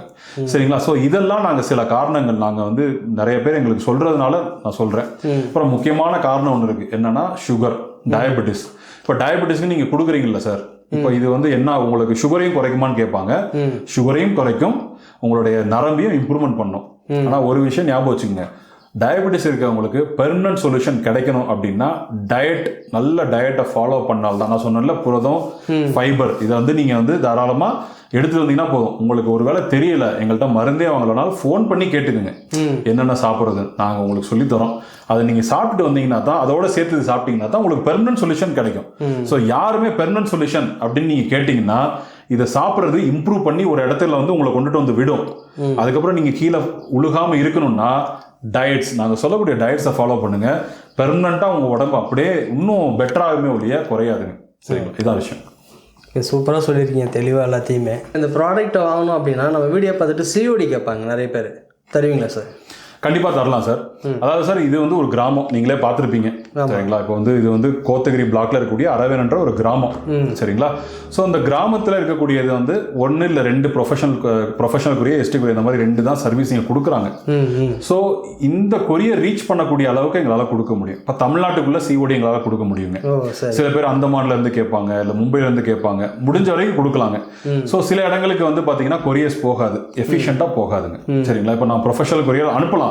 சரிங்களா? ஸோ இதெல்லாம் நாங்கள் சில காரணங்கள் நாங்கள் வந்து நிறைய பேர் எங்களுக்கு சொல்றதுனால நான் சொல்றேன். அப்புறம் முக்கியமான காரணம் ஒன்று இருக்கு, என்னன்னா சுகர், டயபெட்டிஸ். இப்போ டயபெட்டிஸ்க்கு நீங்க கொடுக்குறீங்கல்ல சார், இப்போ இது வந்து என்ன உங்களுக்கு சுகரையும் குறைக்குமான்னு கேட்பாங்க. சுகரையும் குறைக்கும், உங்களுடைய நரம்பையும் இம்ப்ரூவ்மெண்ட் பண்ணும். ஆனால் ஒரு விஷயம் ஞாபகம் வச்சுக்கோங்க, டயபெட்டிஸ் இருக்கவங்களுக்கு பெர்மனன்ட் சொல்யூஷன் கிடைக்கணும் அப்படின்னா நல்ல டயட்டை ஃபாலோ பண்ணால்தான். நான் சொன்னேன்ல, புரதம், ஃபைபர், இதை வந்து நீங்க வந்து தாராளமா எடுத்துட்டு வந்தீங்கன்னா போதும். உங்களுக்கு ஒரு வேளை தெரியல, எங்கள்கிட்ட மருந்தே வாங்கலனாலும் ஃபோன் பண்ணி கேட்டுக்குங்க என்னென்ன சாப்பிட்றது, நாங்கள் உங்களுக்கு சொல்லித்தரோம். அதை நீங்க சாப்பிட்டு வந்தீங்கன்னா தான், அதோட சேர்த்து சாப்பிட்டீங்கன்னா தான் உங்களுக்கு பெர்மனன்ட் சொல்யூஷன் கிடைக்கும். ஸோ யாருமே பெர்மனன்ட் சொல்யூஷன் அப்படின்னு நீங்க கேட்டீங்கன்னா இதை சாப்பிட்றது இம்ப்ரூவ் பண்ணி ஒரு இடத்துல வந்து உங்களை கொண்டுட்டு வந்து விடும். அதுக்கப்புறம் நீங்க கீழே உழுகாம இருக்கணும்னா டயட்ஸ், நாங்கள் சொல்லக்கூடிய டயட்ஸை ஃபாலோ பண்ணுங்க. பெர்மனண்ட்டாக உங்கள் உடம்பு அப்படியே இன்னும் பெட்டராகவே ஒழிய குறையாதுங்க. சரிங்களா? இதான் விஷயம். சூப்பராக சொல்லியிருக்கீங்க தெளிவாக எல்லாத்தையுமே. இந்த ப்ராடக்ட்டை வாங்கணும் அப்படின்னா நம்ம வீடியோ பார்த்துட்டு சிஓடி கேட்பாங்க நிறைய பேர். தருவீங்களா சார்? கண்டிப்பாக தரலாம் சார். அதாவது சார் இது வந்து ஒரு கிராமம், நீங்களே பார்த்துருப்பீங்க சரிங்களா. இப்போ வந்து இது வந்து கோத்தகிரி பிளாக்ல இருக்கக்கூடிய அரவேன்ன்ற ஒரு கிராமம் சரிங்களா. ஸோ அந்த கிராமத்தில் இருக்கக்கூடியது வந்து 1 இல்லை 2 ப்ரொஃபஷனல் எஸ்டி இந்த மாதிரி 2 தான் சர்வீஸ் நீங்கள் கொடுக்குறாங்க. ஸோ இந்த கொரியர் ரீச் பண்ணக்கூடிய அளவுக்கு எங்களால் கொடுக்க முடியும். இப்போ தமிழ்நாட்டுக்குள்ள சிஓடி எங்களால் கொடுக்க முடியுங்க. சில பேர் அந்தமான்ல இருந்து கேட்பாங்க, இல்லை மும்பைல இருந்து கேட்பாங்க, முடிஞ்ச வரைக்கும் கொடுக்கலாங்க. ஸோ சில இடங்களுக்கு வந்து பார்த்தீங்கன்னா கொரியர்ஸ் போகாது, எஃபிஷியண்டாக போகாதுங்க சரிங்களா. இப்போ நான் ப்ரொஃபஷனல் கொரியர் அனுப்பலாம்,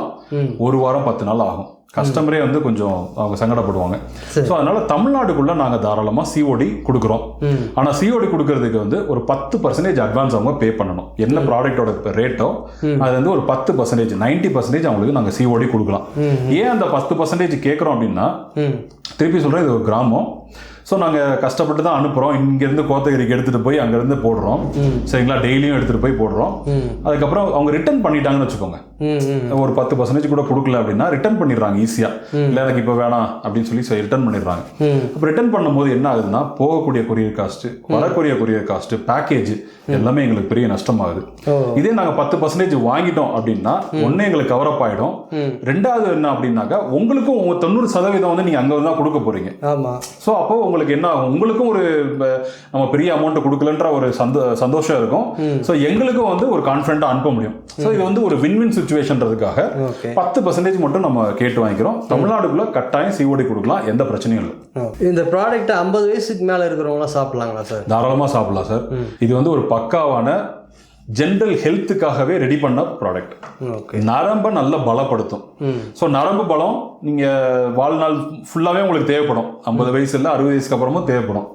1 வாரம் 10 நாள் ஆகும். கஸ்டமரே வந்து கொஞ்சம் அவங்க சங்கடப்படுவாங்க. ஸோ அதனால தமிழ்நாடுக்குள்ள நாங்கள் தாராளமாக சிஓடி கொடுக்குறோம். ஆனால் சிஓடி கொடுக்கறதுக்கு வந்து ஒரு 10% அட்வான்ஸ் அவங்க பே பண்ணணும். என்ன ப்ராடக்டோட ரேட்டோ அது வந்து ஒரு 10%, 90% அவங்களுக்கு நாங்கள் சிஓடி கொடுக்கலாம். ஏன் அந்த 10% கேட்குறோம் அப்படின்னா, திருப்பி சொல்கிறேன், இது ஒரு கிராமம். ஸோ நாங்கள் கஷ்டப்பட்டு தான் அனுப்புகிறோம். இங்கேருந்து கோத்தகிரிக்கு எடுத்துகிட்டு போய் அங்கேருந்து போடுறோம் சரிங்களா. டெய்லியும் எடுத்துகிட்டு போய் போடுறோம். அதுக்கப்புறம் அவங்க ரிட்டர்ன் பண்ணிட்டாங்கன்னு வச்சுக்கோங்க, ஒரு 10% கூட கொடுக்கல அப்படின்னா ரிட்டர்ன் பண்ணிடுறாங்க ஈஸியாக. இல்லை எனக்கு இப்போ வேணாம் அப்படின்னு சொல்லி ரிட்டர்ன் பண்ணிடுறாங்க. அப்போ ரிட்டர்ன் பண்ணும்போது என்ன ஆகுதுன்னா, போகக்கூடிய கொரியர் காஸ்ட்டு, வரக்கூடிய கொரியர் காஸ்ட்டு, பேக்கேஜ் எல்லாமே எங்களுக்கு பெரிய நஷ்டமாகுது. இதே நாங்கள் 10% வாங்கிட்டோம் அப்படின்னா ஒன்று எங்களுக்கு கவர் அப் ஆகிடும். ரெண்டாவது என்ன அப்படின்னாக்கா, உங்களுக்கும் 90% வந்து நீங்கள் அங்கே தான் கொடுக்க போகிறீங்க. ஸோ அப்போ உங்களுக்கு என்ன ஆகும், உங்களுக்கும் ஒரு நம்ம பெரிய அமௌண்ட் கொடுக்கலன்ற ஒரு சந்தோஷம் இருக்கும். ஸோ எங்களுக்கும் வந்து ஒரு கான்ஃபிடென்ட்டாக அனுப்ப முடியும். ஸோ இது வந்து ஒரு வின்-வின் சிச்சுவேஷன்றதுக்காக 10% மட்டும் நம்ம கேட்டு வாங்கிக்கிறோம். தமிழ்நாடுக்குள்ள கட்டாயம் சிஓடி கொடுக்கலாம், எந்த பிரச்சனையும் இல்லை. இந்த ப்ராடக்ட் 50 வயசுக்கு மேலே இருக்கிறவங்களாம் சாப்பிடலாங்களா சார்? தாராளமாக சாப்பிடலாம் சார். இது வந்து ஒரு பக்காவான ஜென்ரல் ஹெல்த்துக்காகவே ரெடி பண்ண ப்ராடக்ட். நரம்பை நல்லா பலப்படுத்தும். ஸோ நரம்பு பலம் நீங்கள் வாழ்நாள் ஃபுல்லாகவே உங்களுக்கு தேவைப்படும். 50 வயசு இல்லை 60 வயசுக்கு அப்புறமும் தேவைப்படும்.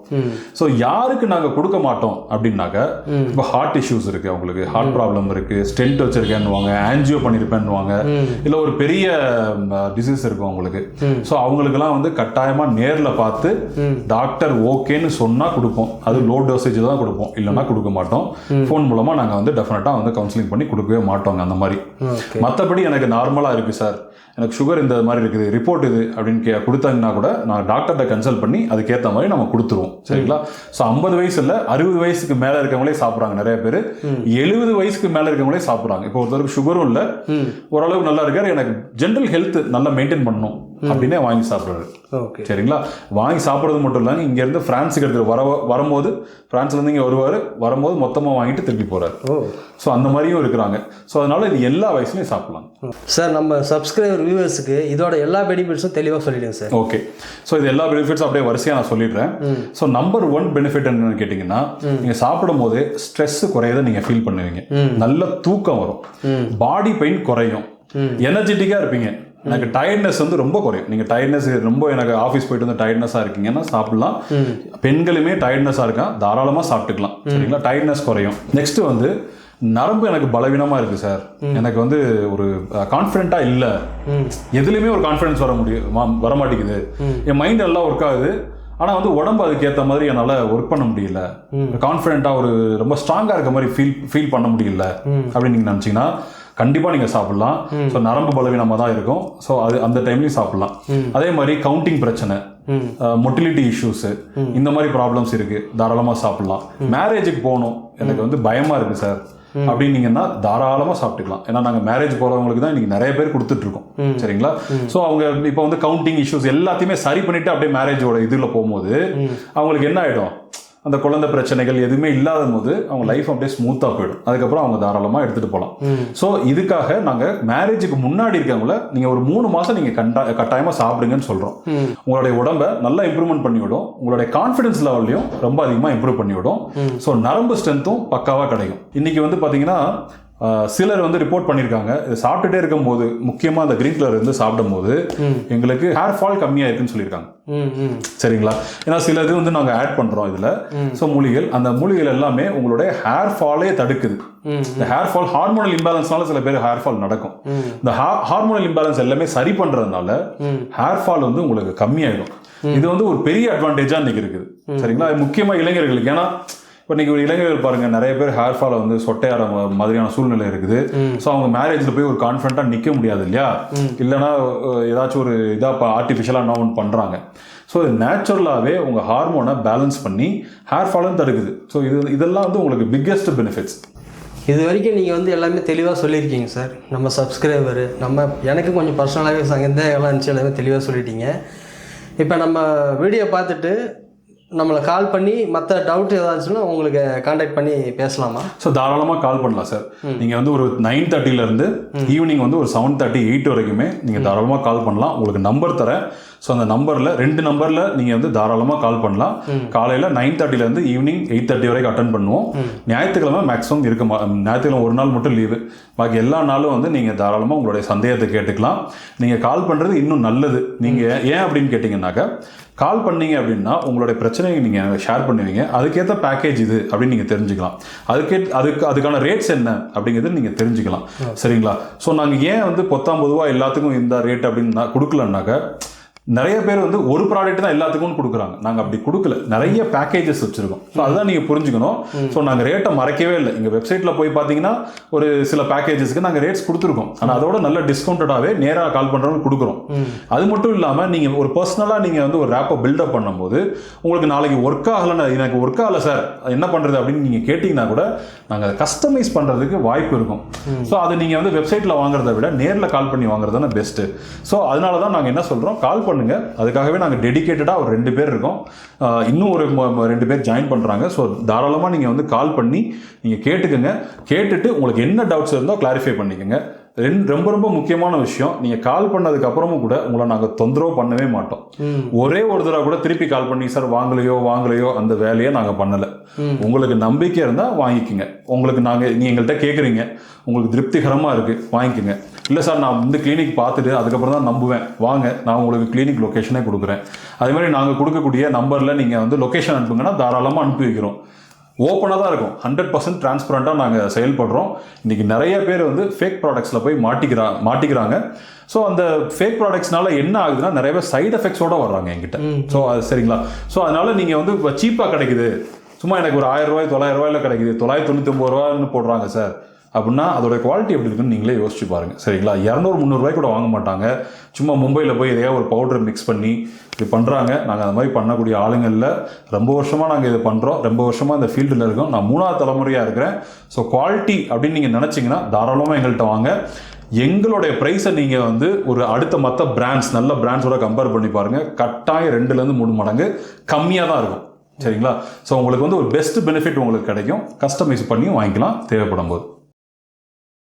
ஸோ யாருக்கு நாங்கள் கொடுக்க மாட்டோம் அப்படின்னாக்க, இப்போ ஹார்ட் இஷ்யூஸ் இருக்குது, அவங்களுக்கு ஹார்ட் ப்ராப்ளம் இருக்குது, ஸ்டென்ட் வச்சிருக்கேன்னுவாங்க, ஆன்ஜியோ பண்ணியிருப்பேன்னுவாங்க, இல்லை ஒரு பெரிய டிசீஸ் இருக்கும் அவங்களுக்கு. ஸோ அவங்களுக்குலாம் வந்து கட்டாயமாக நேரில் பார்த்து டாக்டர் ஓகேன்னு சொன்னால் கொடுப்போம். அது லோ டோசேஜ் தான் கொடுப்போம், இல்லைன்னா கொடுக்க மாட்டோம். ஃபோன் மூலமாக நாங்கள் வந்து டெஃபினட்டாக வந்து கவுன்சிலிங் பண்ணி கொடுக்கவே மாட்டோங்க அந்த மாதிரி. மற்றபடி எனக்கு நார்மலாக இருக்குது சார், எனக்கு சுகர் இந்த மாதிரி இருக்குது, ரிப்போர்ட் இது அப்படின்னு கொடுத்தாங்கன்னா கூட நான் டாக்டர்கிட்ட கன்சல்ட் பண்ணி அதுக்கேற்ற மாதிரி நம்ம கொடுத்துருவோம் சரிங்களா. ஸோ 50 வயசு இல்லை 60 வயசுக்கு மேலே இருக்கவங்களே சாப்பிட்றாங்க நிறைய பேர், 70 வயசுக்கு மேலே இருக்கவங்களே சாப்பிட்றாங்க. இப்போ ஒருத்தருக்கு சுகரும் இல்லை, ஓரளவுக்கு நல்லா இருக்காரு, எனக்கு ஜென்ரல் ஹெல்த் நல்லா மெயின்டைன் பண்ணணும் அப்படின்னே வாங்கி சாப்பிட்றாரு சரிங்களா. வாங்கி சாப்பிட்றது மட்டும் இல்லைங்க, இங்கேருந்து ஃப்ரான்ஸுக்கு எடுத்துகிட்டு வரும்போது, ஃப்ரான்ஸ்லேருந்து இங்கே வரும்போது மொத்தமாக வாங்கிட்டு திருப்பி போகிறாரு. ஸோ அந்த மாதிரியும் இருக்கிறாங்க. ஸோ அதனால இது எல்லா வயசுலையும் சாப்பிடலாம் சார். நம்ம சப்ஸ்கிரைபர் வியூவர்ஸுக்கு இதோட எல்லா பெனிஃபிட்ஸும் தெளிவாக சொல்லிடுங்க சார். ஓகே, ஸோ இது எல்லா பெனிஃபிட்ஸும் அப்படியே வரிசையாக நான் சொல்லிடுறேன். ஸோ நம்பர் 1 பெனிஃபிட் என்னன்னு கேட்டிங்கன்னா, நீங்கள் சாப்பிடும் போது ஸ்ட்ரெஸ் குறையதை நீங்கள் ஃபீல் பண்ணுவீங்க, நல்ல தூக்கம் வரும், பாடி பெயின் குறையும், எனர்ஜெட்டிக்காக இருப்பீங்க. எனக்கு டயர்ட்னஸ் வந்து ரொம்ப குறையும். நீங்கள் டயர்ட்னஸ் ரொம்ப எனக்கு ஆஃபீஸ் போயிட்டு வந்து டயர்ட்னஸாக இருக்கீங்கன்னா சாப்பிடலாம். பெண்களுமே டயர்ட்னஸாக இருக்கா தாராளமாக சாப்பிட்டுக்கலாம் சரிங்களா. டயர்ட்னஸ் குறையும். நெக்ஸ்ட் வந்து நரம்பு எனக்கு பலவீனமாக இருக்குது சார், எனக்கு வந்து ஒரு கான்ஃபிடென்ட்டாக இல்லை, எதுலேயுமே ஒரு கான்ஃபிடன்ஸ் வர மாட்டேங்குது, என் மைண்ட் எல்லாம் ஒர்க் ஆகுது, ஆனால் வந்து உடம்பு அதுக்கேற்ற மாதிரி என்னால் ஒர்க் பண்ண முடியல, கான்ஃபிடென்ட்டாக ஒரு ரொம்ப ஸ்ட்ராங்காக இருக்க மாதிரி ஃபீல் பண்ண முடியல அப்படின்னு நீங்கள் நினச்சிங்கன்னா கண்டிப்பாக நீங்கள் சாப்பிட்லாம். ஸோ நரம்பு பலவீனமாக தான் இருக்கும். ஸோ அது அந்த டைம்லையும் சாப்பிட்லாம். அதே மாதிரி கவுண்டிங் பிரச்சனை, மொட்டிலிட்டி இஷ்யூஸு, இந்த மாதிரி ப்ராப்ளம்ஸ் இருக்குது, தாராளமாக சாப்பிட்லாம். மேரேஜுக்கு போகணும், எனக்கு வந்து பயமாக இருக்குது சார் அப்படின்னீங்கன்னா தாராளமாக சாப்பிட்டுக்கலாம். ஏன்னா நாங்கள் மேரேஜ் போகிறவங்களுக்கு தான் இன்றைக்கி நிறைய பேர் கொடுத்துட்ருக்கோம் சரிங்களா. ஸோ அவங்க இப்போ வந்து கவுண்டிங் இஷ்யூஸ் எல்லாத்தையுமே சரி பண்ணிவிட்டு அப்படியே மேரேஜோட இதில் போகும்போது அவங்களுக்கு என்ன ஆகிடும், அந்த குழந்தை பிரச்சனைகள் எதுவுமே இல்லாத போது அவங்க லைஃப் அப்படியே ஸ்மூத்தாக போயிடும். அதுக்கப்புறம் அவங்க தாராளமாக எடுத்துகிட்டு போகலாம். ஸோ இதுக்காக நாங்கள் மேரேஜுக்கு முன்னாடி இருக்கவங்கள நீங்கள் ஒரு 3 மாதம் நீங்கள் கட்டாயமாக சாப்பிடுங்கன்னு சொல்கிறோம். உங்களுடைய உடம்பை நல்லா இம்ப்ரூவ்மெண்ட் பண்ணிவிடும், உங்களுடைய கான்ஃபிடன்ஸ் லெவல்லையும் ரொம்ப அதிகமாக இம்ப்ரூவ் பண்ணிவிடும். ஸோ நரம்பு ஸ்ட்ரென்த்தும் பக்காவாக கிடைக்கும். இன்றைக்கி வந்து பார்த்தீங்கன்னா சிலர் வந்து ரிப்போர்ட் பண்ணியிருக்காங்க, இது சாப்பிட்டுட்டே இருக்கும்போது, முக்கியமாக அந்த கிரீன் கலர் இருந்து சாப்பிடும்போது எங்களுக்கு ஹேர் ஃபால் கம்மியாக இருக்குன்னு சொல்லியிருக்காங்க சரிங்களா. ஏன்னா சில இது வந்து நாங்கள் ஆட் பண்ணுறோம் இதில். ஸோ மூலிகைகள், அந்த மூலிகைகள் எல்லாமே உங்களுடைய ஹேர் ஃபாலே தடுக்குது. இந்த ஹேர் ஃபால் ஹார்மோனல் இம்பேலன்ஸ்னால சில பேர் ஹேர் ஃபால் நடக்கும். இந்த ஹார்மோனல் இம்பேலன்ஸ் எல்லாமே சரி பண்ணுறதுனால ஹேர் ஃபால் வந்து உங்களுக்கு கம்மியாயிடும். இது வந்து ஒரு பெரிய அட்வான்டேஜாக இன்றைக்கி இருக்குது சரிங்களா. முக்கியமாக இளைஞர்களுக்கு. ஏன்னா இப்போ இன்றைக்கி ஒரு இளைஞர்கள் பாருங்கள், நிறைய பேர் ஹேர் ஃபாலை வந்து சொட்டையாட மாதிரியான சூழ்நிலை இருக்குது. ஸோ அவங்க மேரேஜில் போய் ஒரு கான்ஃபிடண்ட்டாக நிற்க முடியாது இல்லையா, இல்லைனா ஏதாச்சும் ஒரு இதாக ஆர்டிஃபிஷியலாக என்ன ஒன்று பண்ணுறாங்க. ஸோ இது நேச்சுரலாகவே உங்கள் ஹார்மோனை பேலன்ஸ் பண்ணி ஹேர் ஃபாலும் தடுக்குது. ஸோ இதெல்லாம் வந்து உங்களுக்கு பிக்கெஸ்ட் பெனிஃபிட்ஸ். இது வரைக்கும் நீங்கள் வந்து எல்லாமே தெளிவாக சொல்லியிருக்கீங்க சார். நம்ம சப்ஸ்கிரைபரு எனக்கு கொஞ்சம் பர்சனலாகவே சந்தேகம்லாம் இருந்துச்சு, எல்லாமே தெளிவாக சொல்லிட்டீங்க. இப்போ நம்ம வீடியோ பார்த்துட்டு நம்மளை கால் பண்ணி மற்ற டவுட் ஏதாச்சுன்னா உங்களுக்கு கான்டாக்ட் பண்ணி பேசலாமா? ஸோ தாராளமாக கால் பண்ணலாம் சார். நீங்கள் வந்து ஒரு 9:30 ஈவினிங் வந்து ஒரு 7:30 8 வரைக்குமே நீங்கள் தாராளமாக கால் பண்ணலாம். உங்களுக்கு நம்பர் தரேன். ஸோ அந்த நம்பரில் 2 நம்பரில் நீங்கள் வந்து தாராளமாக கால் பண்ணலாம். காலையில் 9:30 ஈவினிங் 8:30 வரைக்கும் அட்டன் பண்ணுவோம். ஞாயிற்றுக்கிழமை மேக்ஸிமம் ஞாயிற்றுக்கிழமை ஒரு நாள் மட்டும் லீவு. பாக்கி எல்லா நாளும் வந்து நீங்கள் தாராளமாக உங்களுடைய சந்தேகத்தை கேட்டுக்கலாம். நீங்கள் கால் பண்ணுறது இன்னும் நல்லது. நீங்கள் ஏன் அப்படின்னு கேட்டிங்கன்னாக்கா, கால் பண்ணீங்க அப்படின்னா உங்களுடைய பிரச்சனையை நீங்கள் ஷேர் பண்ணுவீங்க. அதுக்கேற்ற பேக்கேஜ் இது அப்படின்னு நீங்கள் தெரிஞ்சுக்கலாம். அதுக்கான ரேட்ஸ் என்ன அப்படிங்கிறது நீங்கள் தெரிஞ்சுக்கலாம். சரிங்களா? ஸோ நாங்கள் ஏன் வந்து பொதுவாக எல்லாத்துக்கும் இந்த ரேட் அப்படின்னு கொடுக்கலன்னாக்கா, நிறைய பேர் வந்து ஒரு ப்ராடக்ட் தான் எல்லாத்துக்கும் கொடுக்குறாங்க. நாங்கள் அப்படி கொடுக்கல, நிறைய பேக்கேஜஸ் வச்சுருக்கோம். ஸோ அதுதான் நீங்கள் புரிஞ்சுக்கணும். ஸோ நாங்கள் ரேட்டை மறைக்கவே இல்லை. எங்கள் வெப்சைட்டில் போய் பார்த்தீங்கன்னா ஒரு சில பேக்கேஜஸ்க்கு நாங்கள் ரேட்ஸ் கொடுத்துருக்கோம். ஆனால் அதோட நல்ல டிஸ்கவுண்டடாகவே நேராக கால் பண்ணுறவங்க கொடுக்குறோம். அது மட்டும் இல்லாமல் நீங்கள் ஒரு பர்சனலாக நீங்கள் வந்து ஒரு ரேப்பை பில்டப் பண்ணும்போது உங்களுக்கு நாளைக்கு ஒர்க் ஆகலைன்னு, எனக்கு ஒர்க் ஆகலை சார் என்ன பண்ணுறது அப்படின்னு நீங்கள் கேட்டிங்கன்னா கூட நாங்கள் அதை கஸ்டமைஸ் பண்ணுறதுக்கு வாய்ப்பு இருக்கும். ஸோ அது நீங்கள் வந்து வெப்சைட்டில் வாங்குறத விட நேரில் கால் பண்ணி வாங்குறது தானே பெஸ்ட்டு. ஸோ அதனால தான் நாங்கள் என்ன சொல்கிறோம், கால் பண்ணுங்க. அதுக்காகவே நாங்கள் டெடிகேட்டடாக ஒரு 2 பேர் இருக்கோம். இன்னும் ஒரு 2 பேர் ஜாயின் பண்ணுறாங்க. ஸோ தாராளமாக நீங்கள் வந்து கால் பண்ணி நீங்கள் கேட்டுக்கோங்க. கேட்டுட்டு உங்களுக்கு என்ன டவுட்ஸ் இருந்தோ கிளாரிஃபை பண்ணிக்கோங்க. ரொம்ப ரொம்ப முக்கியமான விஷயம், நீங்கள் கால் பண்ணதுக்கு அப்புறமும் கூட உங்களை நாங்கள் தொந்தரவு பண்ணவே மாட்டோம். ஒரே ஒரு தடவை கூட திருப்பி கால் பண்ணி சார் வாங்கலையோ அந்த வேலையை நாங்கள் பண்ணலை. உங்களுக்கு நம்பிக்கை இருந்தால் வாங்கிக்கோங்க. உங்களுக்கு நீ எங்கள்கிட்ட கேட்குறீங்க, உங்களுக்கு திருப்திகரமாக இருக்குது, வாங்கிக்கோங்க. இல்லை சார் நான் வந்து கிளினிக் பார்த்துட்டு அதுக்கப்புறம் தான் நம்புவேன், வாங்க நான் உங்களுக்கு கிளினிக் லொக்கேஷனே கொடுக்குறேன். அதே மாதிரி நாங்கள் கொடுக்கக்கூடிய நம்பரில் நீங்கள் வந்து லொக்கேஷன் அனுப்புங்கன்னா தாராளமாக அனுப்பி வைக்கிறோம். ஓப்பனாக தான் இருக்கும். 100% டிரான்ஸ்பரண்ட்டாக நாங்கள் செயல்படுறோம். இன்றைக்கி நிறைய பேர் வந்து ஃபேக் ப்ராடக்ட்ஸில் போய் மாட்டிக்கிறாங்க. ஸோ அந்த ஃபேக் ப்ராடக்ட்ஸ்னால என்ன ஆகுதுன்னா நிறைய பேர் சைடு எஃபெக்ட்ஸோடு வர்றாங்க என்கிட்ட. ஸோ அது சரிங்களா? ஸோ அதனால் நீங்கள் வந்து இப்போ சீப்பாக கிடைக்குது, சும்மா எனக்கு ஒரு 1000 ரூபாய் 900 ரூபாயில் கிடைக்குது, 999 ரூபான்னு போடுறாங்க சார் அப்படின்னா அதோட குவாலிட்டி எப்படி இருக்குன்னு நீங்களே யோசிச்சு பாருங்கள். சரிங்களா? 200-300 ரூபாய் கூட வாங்க மாட்டாங்க. சும்மா மும்பையில் போய் எதையா ஒரு பவுடர் மிக்ஸ் பண்ணி இது பண்ணுறாங்க. நாங்கள் அந்த மாதிரி பண்ணக்கூடிய ஆளுங்களில் ரொம்ப வருஷமாக நாங்கள் இதை பண்ணுறோம். ரொம்ப வருஷமாக இந்த ஃபீல்டில் இருக்கோம். நான் 3ஆவது தலைமுறையாக இருக்கிறேன். ஸோ குவாலிட்டி அப்படின்னு நீங்கள் நினச்சிங்கன்னா தாராளமாக எங்கள்கிட்ட வாங்க. எங்களுடைய ப்ரைஸை நீங்கள் வந்து ஒரு அடுத்த மற்ற பிராண்ட்ஸ் நல்ல பிராண்ட்ஸோட கம்பேர் பண்ணி பாருங்கள். கட்டாயம் 2-3 மடங்கு கம்மியாக தான் இருக்கும். சரிங்களா? ஸோ உங்களுக்கு வந்து ஒரு பெஸ்ட் பெனிஃபிட் உங்களுக்கு கிடைக்கும். கஸ்டமைஸ் பண்ணியும் வாங்கிக்கலாம் தேவைப்படும் போது.